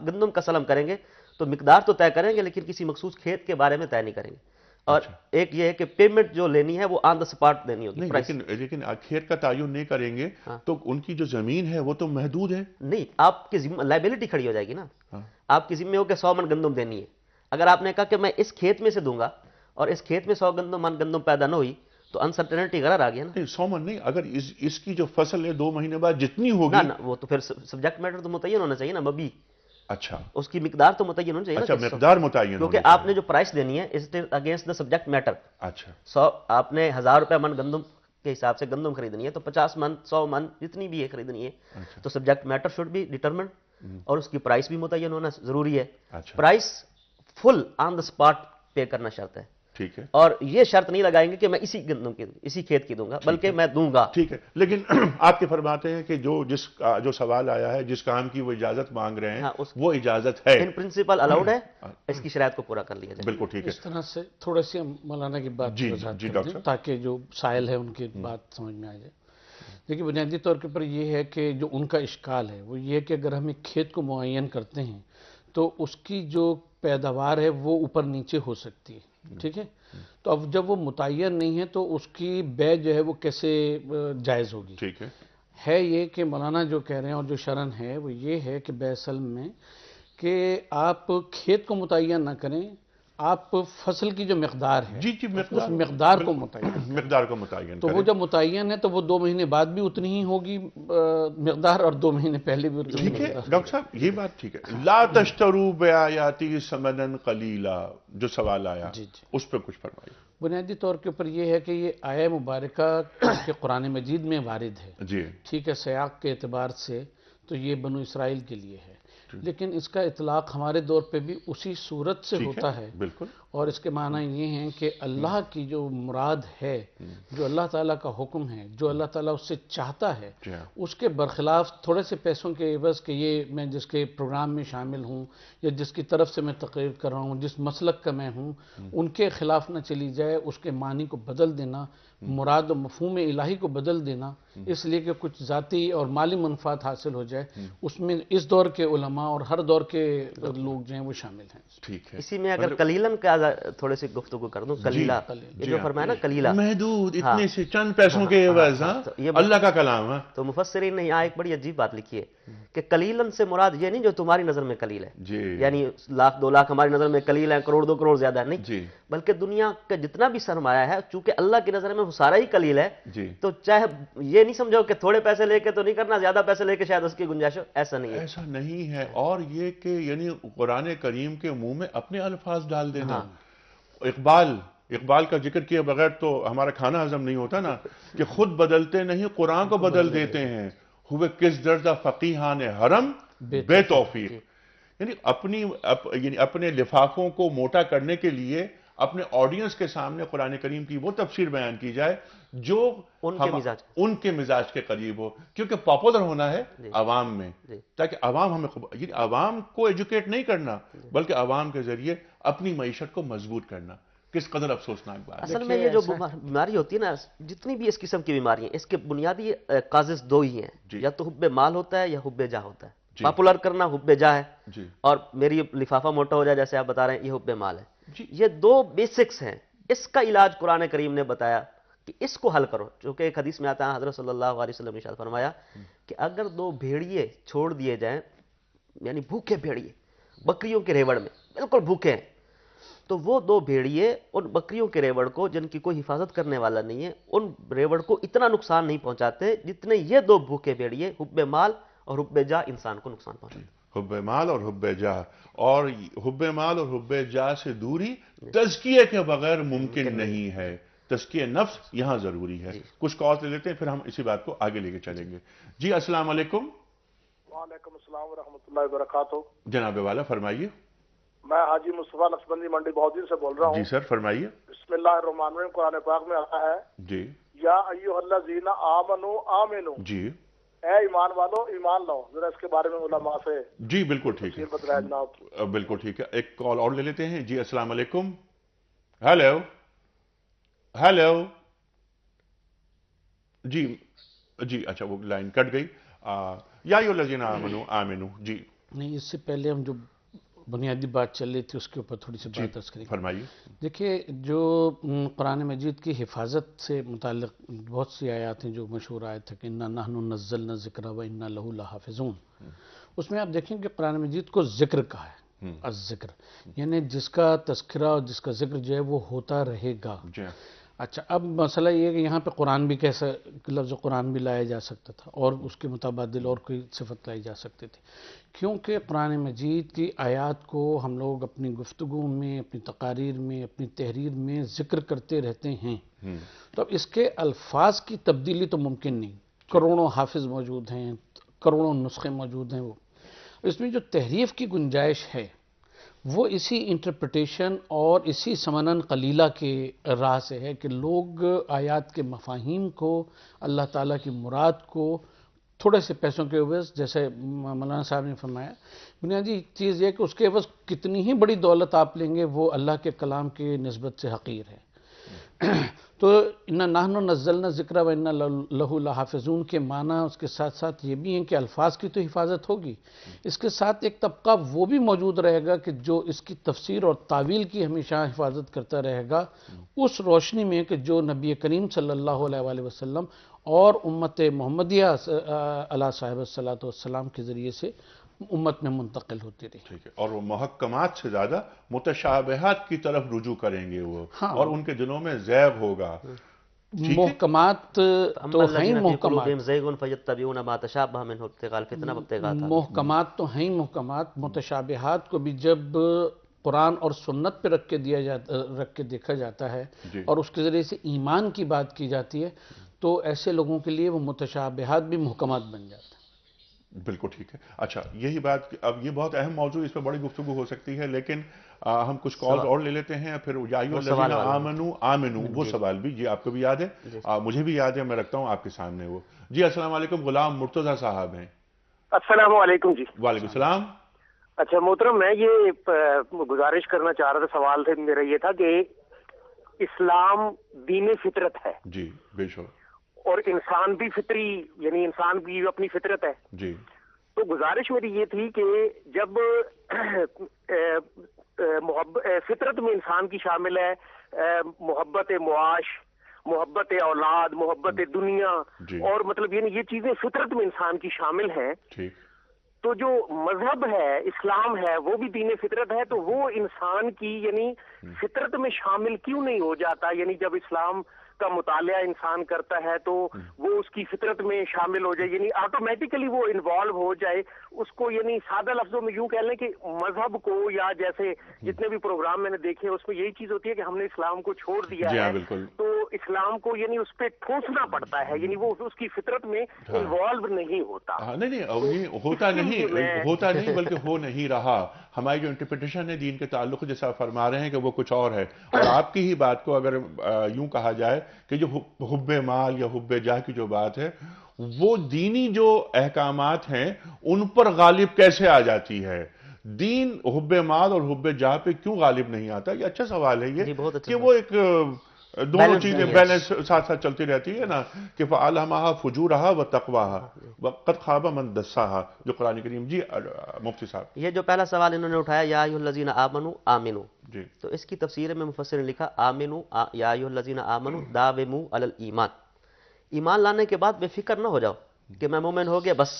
گندم کا سلم کریں گے تو مقدار تو طے کریں گے، لیکن کسی مخصوص کھیت کے بارے میں طے نہیں کریں گے. اور ایک یہ ہے کہ پیمنٹ جو لینی ہے وہ آن دا سپاٹ دینی ہوگی. لیکن کھیت کا تعین نہیں کریں گے تو ان کی جو زمین ہے وہ تو محدود ہے. نہیں، آپ کی لائبلٹی کھڑی ہو جائے گی نا. آپ کی ذمہ ہو کہ 100 من گندم دینی ہے. اگر آپ نے کہا کہ میں اس کھیت میں سے دوں گا اور اس کھیت میں 100 من گندم پیدا نہ ہوئی تو انسرٹنٹی غرر آ گیا نا. نہیں 100 من نہیں، اگر اس کی جو فصل ہے 2 مہینے بعد جتنی ہوگی نہ وہ تو پھر سبجیکٹ میٹر تو متعین ہونا چاہیے نا. مبی اچھا اس کی مقدار تو متعین ہونی چاہیے. اچھا مقدار متعین کیونکہ آپ نے جو پرائس دینی ہے اس اگینسٹ دا سبجیکٹ میٹر. اچھا. آپ نے 1000 روپے من گندم کے حساب سے گندم خریدنی ہے تو 50 من 100 من جتنی بھی ہے خریدنی ہے. تو subject matter should be determined, اور اس کی پرائس بھی متعین ہونا ضروری ہے. Price full on the spot پے کرنا شرط ہے. ٹھیک ہے. اور یہ شرط نہیں لگائیں گے کہ میں اسی کھیت کی دوں گا، بلکہ میں دوں گا. ٹھیک ہے. لیکن آپ کے فرماتے ہیں کہ جو سوال آیا ہے، جس کام کی وہ اجازت مانگ رہے ہیں وہ اجازت ہے، ان پرنسپل الاؤڈ ہے، اس کی شرائط کو پورا کر لیا جائے. بالکل ٹھیک ہے. اس طرح سے تھوڑا سی مولانا کی بات جی ڈاکٹر، تاکہ جو سائل ہے ان کی بات سمجھ میں آ جائے. دیکھیے بنیادی طور کے اوپر یہ ہے کہ جو ان کا اشکال ہے وہ یہ ہے کہ اگر ہم ایک کھیت کو معین کرتے ہیں تو اس کی جو پیداوار ہے وہ اوپر نیچے ہو سکتی ہے. ٹھیک ہے. تو اب جب وہ متعین نہیں ہے تو اس کی بے جو ہے وہ کیسے جائز ہوگی؟ ٹھیک ہے یہ کہ مولانا جو کہہ رہے ہیں اور جو شرن ہے وہ یہ ہے کہ بے اصل میں کہ آپ کھیت کو متعین نہ کریں، آپ فصل کی جو مقدار ہے اس مقدار کو متعین تو وہ جب متعین ہے تو وہ 2 مہینے بعد بھی اتنی ہی ہوگی مقدار اور 2 مہینے پہلے بھی اتنی. ٹھیک ہے ڈاکٹر صاحب یہ بات ٹھیک ہے. لا تشتروا بآیاتی ثمنا قلیلا جو سوال آیا اس پہ کچھ فرمائیے. بنیادی طور کے اوپر یہ ہے کہ یہ آیہ مبارکہ کے قرآن مجید میں وارد ہے. جی ٹھیک ہے. سیاق کے اعتبار سے تو یہ بنو اسرائیل کے لیے ہے، لیکن اس کا اطلاق ہمارے دور پہ بھی اسی صورت سے ہوتا ہے. بالکل. اور اس کے معنی یہ ہیں کہ اللہ کی جو مراد ہے، جو اللہ تعالیٰ کا حکم ہے، جو اللہ تعالیٰ اس سے چاہتا ہے، اس کے برخلاف تھوڑے سے پیسوں کے عوض کہ یہ میں جس کے پروگرام میں شامل ہوں یا جس کی طرف سے میں تقریر کر رہا ہوں، جس مسلک کا میں ہوں، ان کے خلاف نہ چلی جائے. اس کے معنی کو بدل دینا، مراد و مفہوم الہی کو بدل دینا اس لیے کہ کچھ ذاتی اور مالی منفعت حاصل ہو جائے، اس میں اس دور کے علماء اور ہر دور کے لوگ جو ہیں وہ شامل ہیں. ٹھیک ہے. اسی میں اگر قلیلاً کا تھوڑے سے گفتگو کر دوں. کلیلہ یہ جو فرمایا نا کلیلہ محدود اتنے سے چند پیسوں کے عوض اللہ کا کلام ہے. تو مفسرین نے یہاں ایک بڑی عجیب بات لکھی ہے کہ قلیلاً سے مراد یہ نہیں جو تمہاری نظر میں قلیل ہے، یعنی 1,00,000 2,00,000 ہماری نظر میں قلیل ہے، کروڑ 2 کروڑ زیادہ نہیں، بلکہ دنیا کا جتنا بھی سرمایہ ہے چونکہ اللہ کی نظر میں وہ سارا ہی قلیل ہے. تو چاہے یہ نہیں سمجھو کہ تھوڑے پیسے لے کے تو نہیں کرنا، زیادہ پیسے لے کے شاید اس کی گنجائش ہو، ایسا نہیں ہے. ایسا نہیں ہے. اور یہ کہ یعنی قرآن کریم کے منہ میں اپنے الفاظ ڈال دینا. اقبال اقبال کا ذکر کیے بغیر تو ہمارا کھانا ہضم نہیں ہوتا نا، کہ خود بدلتے نہیں قرآن کو بدل دیتے ہیں، ہوئے کس درجہ فقیہان حرم بے توفیق. یعنی اپنے لفافوں کو موٹا کرنے کے لیے اپنے آڈینس کے سامنے قرآن کریم کی وہ تفسیر بیان کی جائے جو ان کے مزاج کے قریب ہو، کیونکہ پاپولر ہونا ہے عوام میں، تاکہ عوام ہمیں یعنی عوام کو ایجوکیٹ نہیں کرنا بلکہ عوام کے ذریعے اپنی معیشت کو مضبوط کرنا. کس قدر افسوسناک بات. اصل میں یہ جو بیماری ہوتی ہے نا، جتنی بھی اس قسم کی بیماری ہیں، اس کے بنیادی کازز دو ہی ہیں، یا تو حب مال ہوتا ہے یا حب جاہ ہوتا ہے. پاپولر کرنا حب جاہ ہے، اور میری لفافہ موٹا ہو جائے جیسے آپ بتا رہے ہیں، یہ حب مال ہے. یہ دو بیسکس ہیں. اس کا علاج قرآن کریم نے بتایا کہ اس کو حل کرو. چونکہ ایک حدیث میں آتا ہے، حضرت صلی اللہ علیہ وسلم نے ارشاد فرمایا کہ اگر دو بھیڑیے چھوڑ دیے جائیں، یعنی بھوکے بھیڑیے بکریوں کے ریوڑ میں بالکل بھوکے ہیں، تو وہ دو بھیڑیے ان بکریوں کے ریوڑ کو، جن کی کوئی حفاظت کرنے والا نہیں ہے، ان ریوڑ کو اتنا نقصان نہیں پہنچاتے جتنے یہ دو بھوکے بھیڑیے حب مال اور حب جاہ انسان کو نقصان پہنچاتے. حب مال اور حب جاہ، اور حب مال اور حب جاہ سے دوری تزکیے کے بغیر ممکن نہیں ہے. تزکیہ نفس یہاں ضروری ہے. کچھ کال لے لیتے ہیں، پھر ہم اسی بات کو آگے لے کے چلیں گے. جی السلام علیکم. وعلیکم السلام ورحمۃ اللہ وبرکاتہ. جناب والا فرمائیے. میں حاجی مصطفیٰ نقشبندی منڈی بہودین سے بول رہا ہوں. جی سر فرمائیے. بسم اللہ الرحمن الرحیم. قرآن پاک میں آتا ہے جی یا ایھا الذین آمنوا آمنوا، جی اے ایمان والو ایمان لاؤ. ذرا اس کے بارے میں علماء سے جی بالکل ٹھیک ہے. بتلائے جناب. بالکل ٹھیک ہے. ایک کال اور لے لیتے ہیں. جی السلام علیکم. Hello hello. جی اچھا وہ لائن کٹ گئی. یا ایھا الذین آمنوا آمنوا. جی نہیں، اس سے پہلے ہم جو بنیادی بات چل رہی تھی اس کے اوپر تھوڑی سی بات عرض کریں. فرمائیے. دیکھیے، جو قرآن مجید کی حفاظت سے متعلق بہت سی آیات ہیں، جو مشہور آیت ہے کہ انا نحن نزلنا الذکر و انا لہ لحافظون، اس میں آپ دیکھیں کہ قرآن مجید کو ذکر کہا ہے. الذکر یعنی جس کا تذکرہ اور جس کا ذکر جو ہے وہ ہوتا رہے گا. اچھا، اب مسئلہ یہ ہے کہ یہاں پہ قرآن بھی کیسا لفظ قرآن بھی لایا جا سکتا تھا، اور اس کے متبادل اور کوئی صفت لائی جا سکتی تھی، کیونکہ قرآن مجید کی آیات کو ہم لوگ اپنی گفتگو میں، اپنی تقاریر میں، اپنی تحریر میں ذکر کرتے رہتے ہیں. تو اب اس کے الفاظ کی تبدیلی تو ممکن نہیں. کروڑوں حافظ موجود ہیں، کروڑوں نسخے موجود ہیں. وہ اس میں جو تحریف کی گنجائش ہے وہ اسی انٹرپریٹیشن اور اسی سمنن قلیلہ کے راہ سے ہے کہ لوگ آیات کے مفاہیم کو، اللہ تعالیٰ کی مراد کو تھوڑے سے پیسوں کے عوض، جیسے مولانا صاحب نے فرمایا، بنیادی چیز یہ کہ اس کے عوض کتنی ہی بڑی دولت آپ لیں گے وہ اللہ کے کلام کی نسبت سے حقیر ہے. تو انا نحن نزلنا الذکر و انا لہ لحافظون کے معنی اس کے ساتھ ساتھ یہ بھی ہیں کہ الفاظ کی تو حفاظت ہوگی، اس کے ساتھ ایک طبقہ وہ بھی موجود رہے گا کہ جو اس کی تفسیر اور تعویل کی ہمیشہ حفاظت کرتا رہے گا، اس روشنی میں کہ جو نبی کریم صلی اللہ علیہ وآلہ وسلم اور امت محمدیہ علیہ صاحب الصلاۃ والسلام کے ذریعے سے امت میں منتقل ہوتی رہی. ٹھیک ہے. اور وہ محکمات سے زیادہ متشابہات کی طرف رجوع کریں گے وہ، اور ان کے دلوں میں زیغ ہوگا. محکمات تو ہیں محکمات، محکمات تو ہیں محکمات. متشابہات کو بھی جب قرآن اور سنت پہ رکھ کے دیکھا جاتا ہے اور اس کے ذریعے سے ایمان کی بات کی جاتی ہے تو ایسے لوگوں کے لیے وہ متشابہات بھی محکمات بن جاتے ہیں. بالکل ٹھیک ہے. اچھا یہی بات، اب یہ بہت اہم موضوع، اس پہ بڑی گفتگو ہو سکتی ہے، لیکن ہم کچھ کال اور لے لیتے ہیں. پھر یا ایھا الذین آمنوا آمنوا، وہ سوال بھی جی آپ کو بھی یاد ہے، مجھے بھی یاد ہے، میں رکھتا ہوں آپ کے سامنے وہ. جی السلام علیکم. غلام مرتضیٰ صاحب ہیں. السلام علیکم. جی وعلیکم السلام. اچھا محترم، میں یہ گزارش کرنا چاہ رہا تھا، سوال سے میرا یہ تھا کہ اسلام دین فطرت ہے. جی بے شک. اور انسان بھی فطری، یعنی انسان بھی اپنی فطرت ہے. جی. تو گزارش میری یہ تھی کہ جب فطرت میں انسان کی شامل ہے محبت معاش، محبت اولاد، محبت دنیا، اور مطلب یعنی یہ چیزیں فطرت میں انسان کی شامل ہیں. تو جو مذہب ہے، اسلام ہے، وہ بھی دین فطرت ہے، تو وہ انسان کی یعنی فطرت میں شامل کیوں نہیں ہو جاتا؟ یعنی جب اسلام کا مطالعہ انسان کرتا ہے تو وہ اس کی فطرت میں شامل ہو جائے، یعنی آٹومیٹیکلی وہ انوالو ہو جائے اس کو، یعنی سادہ لفظوں میں یوں کہہ لیں کہ مذہب کو، یا جیسے جتنے بھی پروگرام میں نے دیکھے اس میں یہی چیز ہوتی ہے کہ ہم نے اسلام کو چھوڑ دیا ہے تو اسلام کو یعنی اس پہ ٹھوسنا پڑتا ہے، یعنی وہ اس کی فطرت میں انوالو نہیں ہوتا۔ نہیں ہوتا نہیں بلکہ ہو نہیں رہا۔ ہماری جو انٹرپریٹیشن ہے دین کے تعلق جیسا فرما رہے ہیں کہ وہ کچھ اور ہے، اور آپ کی ہی بات کو اگر یوں کہا جائے کہ جو حب مال یا حب جاہ کی جو بات ہے وہ دینی جو احکامات ہیں ان پر غالب کیسے آ جاتی ہے؟ دین حب مال اور حب جاہ پہ کیوں غالب نہیں آتا؟ یہ اچھا سوال ہے یہ کہ وہ ایک دونوں چیزیں بیلنس ساتھ ساتھ چلتی رہتی ہے نا، کہ فَأَلْهَمَهَا فُجُورَهَا وَتَقْوَاهَا وَقَدْ خَابَ مَنْ دَسَّاهَا، جو قرآن کریم۔ جی مفتی صاحب، یہ جو پہلا سوال انہوں نے اٹھایا یا ایھا الذین آمنوا آمنوا، جی تو اس کی تفسیر میں مفسر نے لکھا آمنوا یا ایھا الذین آمنوا داوموا علی الایمان، ایمان لانے کے بعد بے فکر نہ ہو جاؤ کہ میں مومن ہو گیا بس،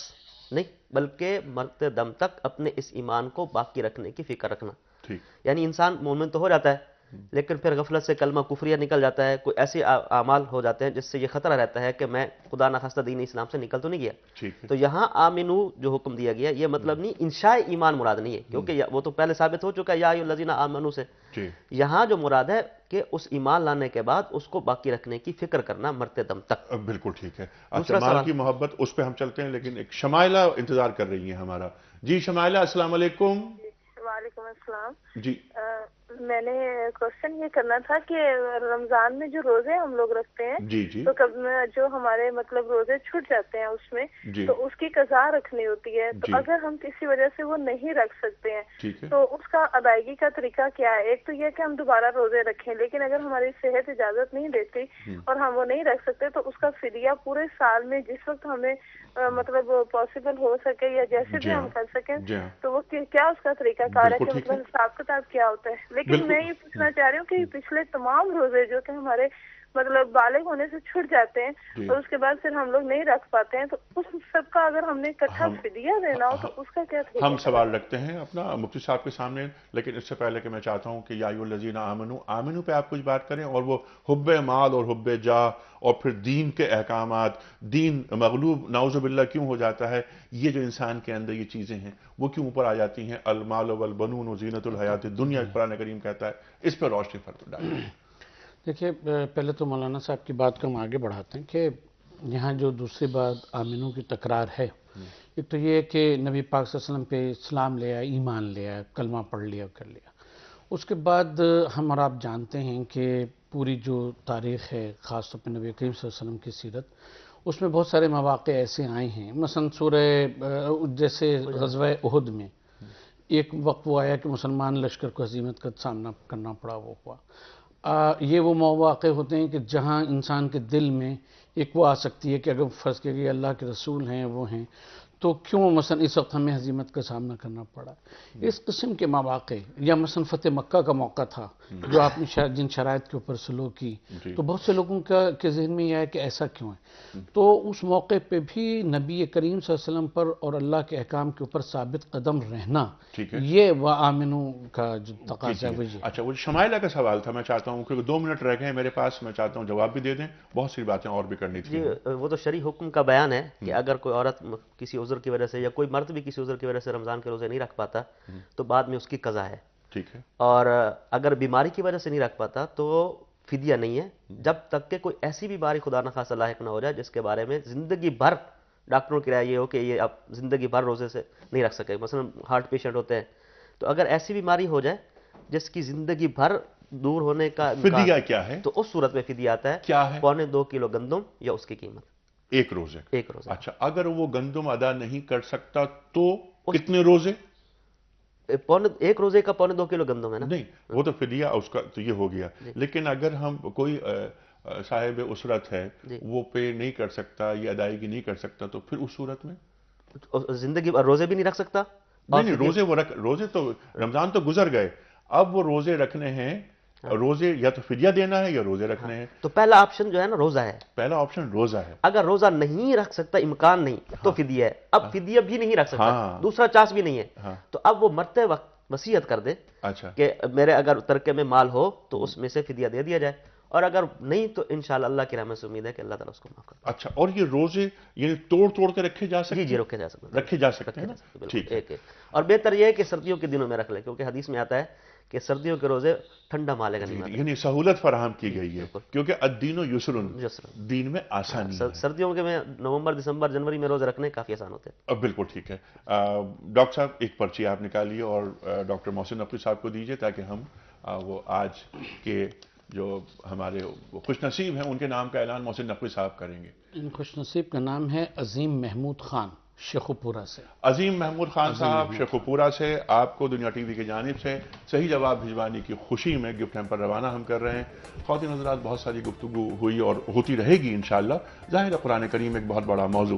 نہیں، بلکہ مرتے دم تک اپنے اس ایمان کو باقی رکھنے کی فکر رکھنا۔ یعنی انسان مومن تو ہو جاتا ہے لیکن پھر غفلت سے کلمہ کفریہ نکل جاتا ہے، کوئی ایسے اعمال ہو جاتے ہیں جس سے یہ خطرہ رہتا ہے کہ میں خدا نخواستہ دین اسلام سے نکل تو نہیں گیا۔ تو یہاں آمنو جو حکم دیا گیا یہ مطلب نہیں انشاء ایمان مراد نہیں ہے، کیونکہ وہ تو پہلے ثابت ہو چکا ہے یا ایھا الذین آمنوا سے۔ یہاں جو مراد ہے کہ اس ایمان لانے کے بعد اس کو باقی رکھنے کی فکر کرنا مرتے دم تک۔ بالکل ٹھیک ہے۔ اچھا، مال کی محبت اس پہ ہم چلتے ہیں، لیکن ایک شمائلہ انتظار کر رہی ہیں ہمارا۔ جی شمائلہ، السلام علیکم۔ وعلیکم السلام۔ جی میں نے کوشچن یہ کرنا تھا کہ رمضان میں جو روزے ہم لوگ رکھتے ہیں، جی تو جو ہمارے مطلب روزے چھوٹ جاتے ہیں اس میں، تو اس کی قضا رکھنی ہوتی ہے، تو اگر ہم کسی وجہ سے وہ نہیں رکھ سکتے ہیں تو اس کا ادائیگی کا طریقہ کیا ہے؟ ایک تو یہ کہ ہم دوبارہ روزے رکھیں، لیکن اگر ہماری صحت اجازت نہیں دیتی اور ہم وہ نہیں رکھ سکتے تو اس کا فدیہ پورے سال میں جس وقت ہمیں مطلب پاسبل ہو سکے یا جیسے بھی ہم کر سکیں تو وہ کیا اس کا طریقہ کار ہے، کہ مطلب حساب کتاب کیا ہوتا ہے؟ لیکن میں یہ پوچھنا چاہ رہی ہوں کہ پچھلے تمام روزے جو کہ ہمارے مطلب بالغ ہونے سے چھٹ جاتے ہیں اور اس کے بعد پھر ہم لوگ نہیں رکھ پاتے ہیں، تو اس سب کا اگر ہم نے اکٹھا فدیہ دینا ہو تو اس کا کیا طریقہ؟ ہم سوال رکھتے ہیں اپنا مفتی صاحب کے سامنے، لیکن اس سے پہلے کہ میں چاہتا ہوں کہ یا ایھا الذین آمنوا آمنوا پہ آپ کچھ بات کریں، اور وہ حب مال اور حب جاہ اور پھر دین کے احکامات، دین مغلوب نعوذ باللہ کیوں ہو جاتا ہے، یہ جو انسان کے اندر یہ چیزیں ہیں وہ کیوں اوپر آ جاتی ہیں؟ المال والبنون زینت الحیات الدنیا قرآن کریم کہتا ہے، اس پر روشنی فرمائیں ڈاکٹر۔ دیکھیے، پہلے تو مولانا صاحب کی بات کو ہم آگے بڑھاتے ہیں کہ یہاں جو دوسری بات آمنوں کی تکرار ہے، ایک تو یہ کہ نبی پاک صلی اللہ علیہ وسلم پہ اسلام لے آیا، ایمان لے آیا، کلمہ پڑھ لیا، کر لیا، اس کے بعد ہم اور آپ جانتے ہیں کہ پوری جو تاریخ ہے خاص طور پہ نبی کریم صلی اللہ علیہ وسلم کی سیرت، اس میں بہت سارے مواقع ایسے آئے ہیں، مثلا سورہ جیسے غزوہ احد میں ایک وقت وہ آیا کہ مسلمان لشکر کو ہزیمت کا سامنا کرنا پڑا، وہ ہوا۔ یہ وہ مواقع ہوتے ہیں کہ جہاں انسان کے دل میں ایک وہ آ سکتی ہے کہ اگر فرض کیا کہ اللہ کے رسول ہیں، وہ ہیں، تو کیوں مثلا اس وقت ہمیں ہزیمت کا سامنا کرنا پڑا؟ اس قسم کے مواقع، یا مثلا فتح مکہ کا موقع تھا جو آپ نے جن شرائط کے اوپر سلو کی، تو بہت سے لوگوں کے ذہن میں یہ ہے کہ ایسا کیوں ہے؟ تو اس موقع پہ بھی نبی کریم صلی اللہ علیہ وسلم پر اور اللہ کے احکام کے اوپر ثابت قدم رہنا، یہ وآمنوا کا جو تقاضا ہے وہ یہ۔ اچھا، وہ شمائلہ کا سوال تھا، میں چاہتا ہوں کہ 2 منٹ رہ گئے ہیں میرے پاس، میں چاہتا ہوں جواب بھی دے دیں، بہت سی باتیں اور بھی کرنی تھی۔ وہ تو شرعی حکم کا بیان ہے کہ اگر کوئی عورت کسی عذر کی وجہ سے یا کوئی مرد بھی کسی عذر کی وجہ سے رمضان کے روزے نہیں رکھ پاتا تو بعد میں اس کی قضا ہے، ٹھیک ہے، اور اگر بیماری کی وجہ سے نہیں رکھ پاتا تو فدیہ نہیں ہے، جب تک کہ کوئی ایسی بیماری خدا نخواستہ لاحق نہ ہو جائے جس کے بارے میں زندگی بھر ڈاکٹروں کی رائے یہ ہو کہ یہ اب زندگی بھر روزے سے نہیں رکھ سکے، مثلا ہارٹ پیشنٹ ہوتے ہیں، تو اگر ایسی بیماری ہو جائے جس کی زندگی بھر دور ہونے کا فدیہ کیا ہے؟ تو اس صورت میں فدیہ آتا ہے کیا ہے؟ 2.25 کلو گندم یا اس کی قیمت ایک روزے۔ ایک روزے۔ اچھا، اگر وہ گندم ادا نہیں کر سکتا تو کتنے روزے؟ ایک روزے کا 2.25 کلو گندم ہے نا؟ نہیں، وہ تو فدیہ اس کا تو یہ ہو گیا، لیکن اگر ہم کوئی صاحب اسرت ہے وہ پے نہیں کر سکتا، یہ ادائیگی نہیں کر سکتا، تو پھر اس صورت میں زندگی روزے بھی نہیں رکھ سکتا؟ نہیں، روزے تو رمضان تو گزر گئے، اب وہ روزے رکھنے ہیں، روزے یا تو فدیہ دینا ہے یا روزے رکھنے ہیں۔ تو پہلا آپشن جو ہے نا روزہ ہے، پہلا آپشن روزہ ہے۔ اگر روزہ نہیں رکھ سکتا، امکان نہیں، تو فدیہ ہے۔ اب فدیہ بھی نہیں رکھ سکتا، دوسرا چانس بھی نہیں ہے، تو اب وہ مرتے وقت وصیت کر دے کہ میرے اگر ترکے میں مال ہو تو اس میں سے فدیہ دے دیا جائے، اور اگر نہیں تو انشاءاللہ اللہ کی رحمت سے امید ہے کہ اللہ تعالیٰ اس کو معاف کرے. اچھا، اور یہ روزے یعنی توڑ کے رکھے جا سکتے ہیں؟ جی رکھے جا سکتے ہیں. ٹھیک ہے. اور بہتر یہ ہے کہ سردیوں کے دنوں میں رکھ لیں، کیونکہ حدیث میں آتا ہے کہ سردیوں کے روزے ٹھنڈا مالے کا نہیں، یعنی سہولت فراہم کی گئی ہے، کیونکہ الدین یسر، دین میں آسانی ہے. سردیوں کے میں نومبر دسمبر جنوری میں روزے رکھنے کافی آسان ہوتے ہیں. بالکل ٹھیک ہے. ڈاکٹر صاحب ایک پرچی آپ نکالیے اور ڈاکٹر محسن نقوی صاحب کو دیجیے تاکہ ہم وہ آج کے جو ہمارے خوش نصیب ہیں ان کے نام کا اعلان محسن نقوی صاحب کریں گے. ان خوش نصیب کا نام ہے عظیم محمود خان، شیخوپورہ سے. عظیم محمود خان صاحب شیخوپورہ سے آپ کو دنیا ٹی وی کی جانب سے صحیح جواب بھجوانے کی خوشی میں گفٹ ہیمپر روانہ ہم کر رہے ہیں. خواتین حضرات، بہت ساری گفتگو ہوئی اور ہوتی رہے گی انشاءاللہ. ظاہر ہے قرآن کریم ایک بہت بڑا موضوع،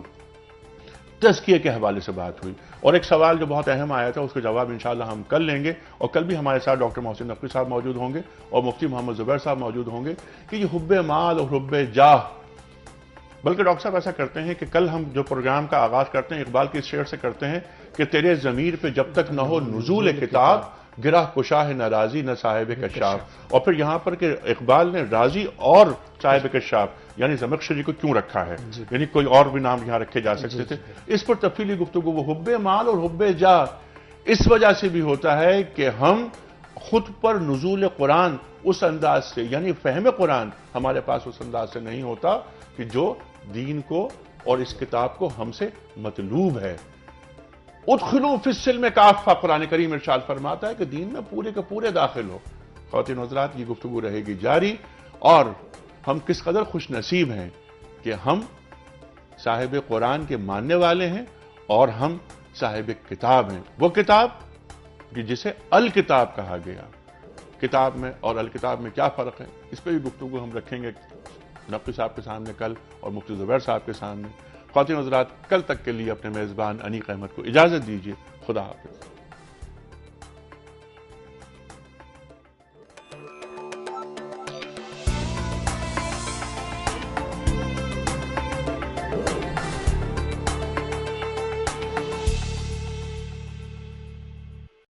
تزکیے کے حوالے سے بات ہوئی، اور ایک سوال جو بہت اہم آیا تھا اس کا جواب انشاءاللہ ہم کل لیں گے. اور کل بھی ہمارے ساتھ ڈاکٹر محسن نقوی صاحب موجود ہوں گے اور مفتی محمد زبیر صاحب موجود ہوں گے کہ یہ حب مال اور حب جاہ، بلکہ ڈاکٹر صاحب ایسا کرتے ہیں کہ کل ہم جو پروگرام کا آغاز کرتے ہیں اقبال کے اس شعر سے کرتے ہیں کہ تیرے ضمیر پہ جب تک نہ ہو نزول کتاب، گرہ کشا ہے نہ راضی نہ صاحب کشاف. اور پھر یہاں پر کہ اقبال نے راضی اور صاحب کشاف یعنی زمخشری کو کیوں رکھا ہے، یعنی کوئی اور بھی نام یہاں رکھے جا سکتے تھے. اس پر تفصیلی گفتگو. وہ حب مال اور حب جاہ اس وجہ سے بھی ہوتا ہے کہ ہم خود پر نزول قرآن اس انداز سے، یعنی فہم قرآن ہمارے پاس اس انداز سے نہیں ہوتا کہ جو دین کو اور اس کتاب کو ہم سے مطلوب ہے. ادخلوا فی السلم کافہ، قرآن کریم ارشاد فرماتا ہے کہ دین میں پورے کے پورے داخل ہو. خواتین حضرات، یہ گفتگو رہے گی جاری، اور ہم کس قدر خوش نصیب ہیں کہ ہم صاحب قرآن کے ماننے والے ہیں اور ہم صاحب کتاب ہیں. وہ کتاب کہ جسے الکتاب کہا گیا. کتاب میں اور الکتاب میں کیا فرق ہے، اس پہ بھی گفتگو ہم رکھیں گے نقوی صاحب کے سامنے کل اور مفتی زبیر صاحب کے سامنے. خواتین حضرات، کل تک کے لیے اپنے میزبان انیق احمد کو اجازت دیجیے. خدا حافظ.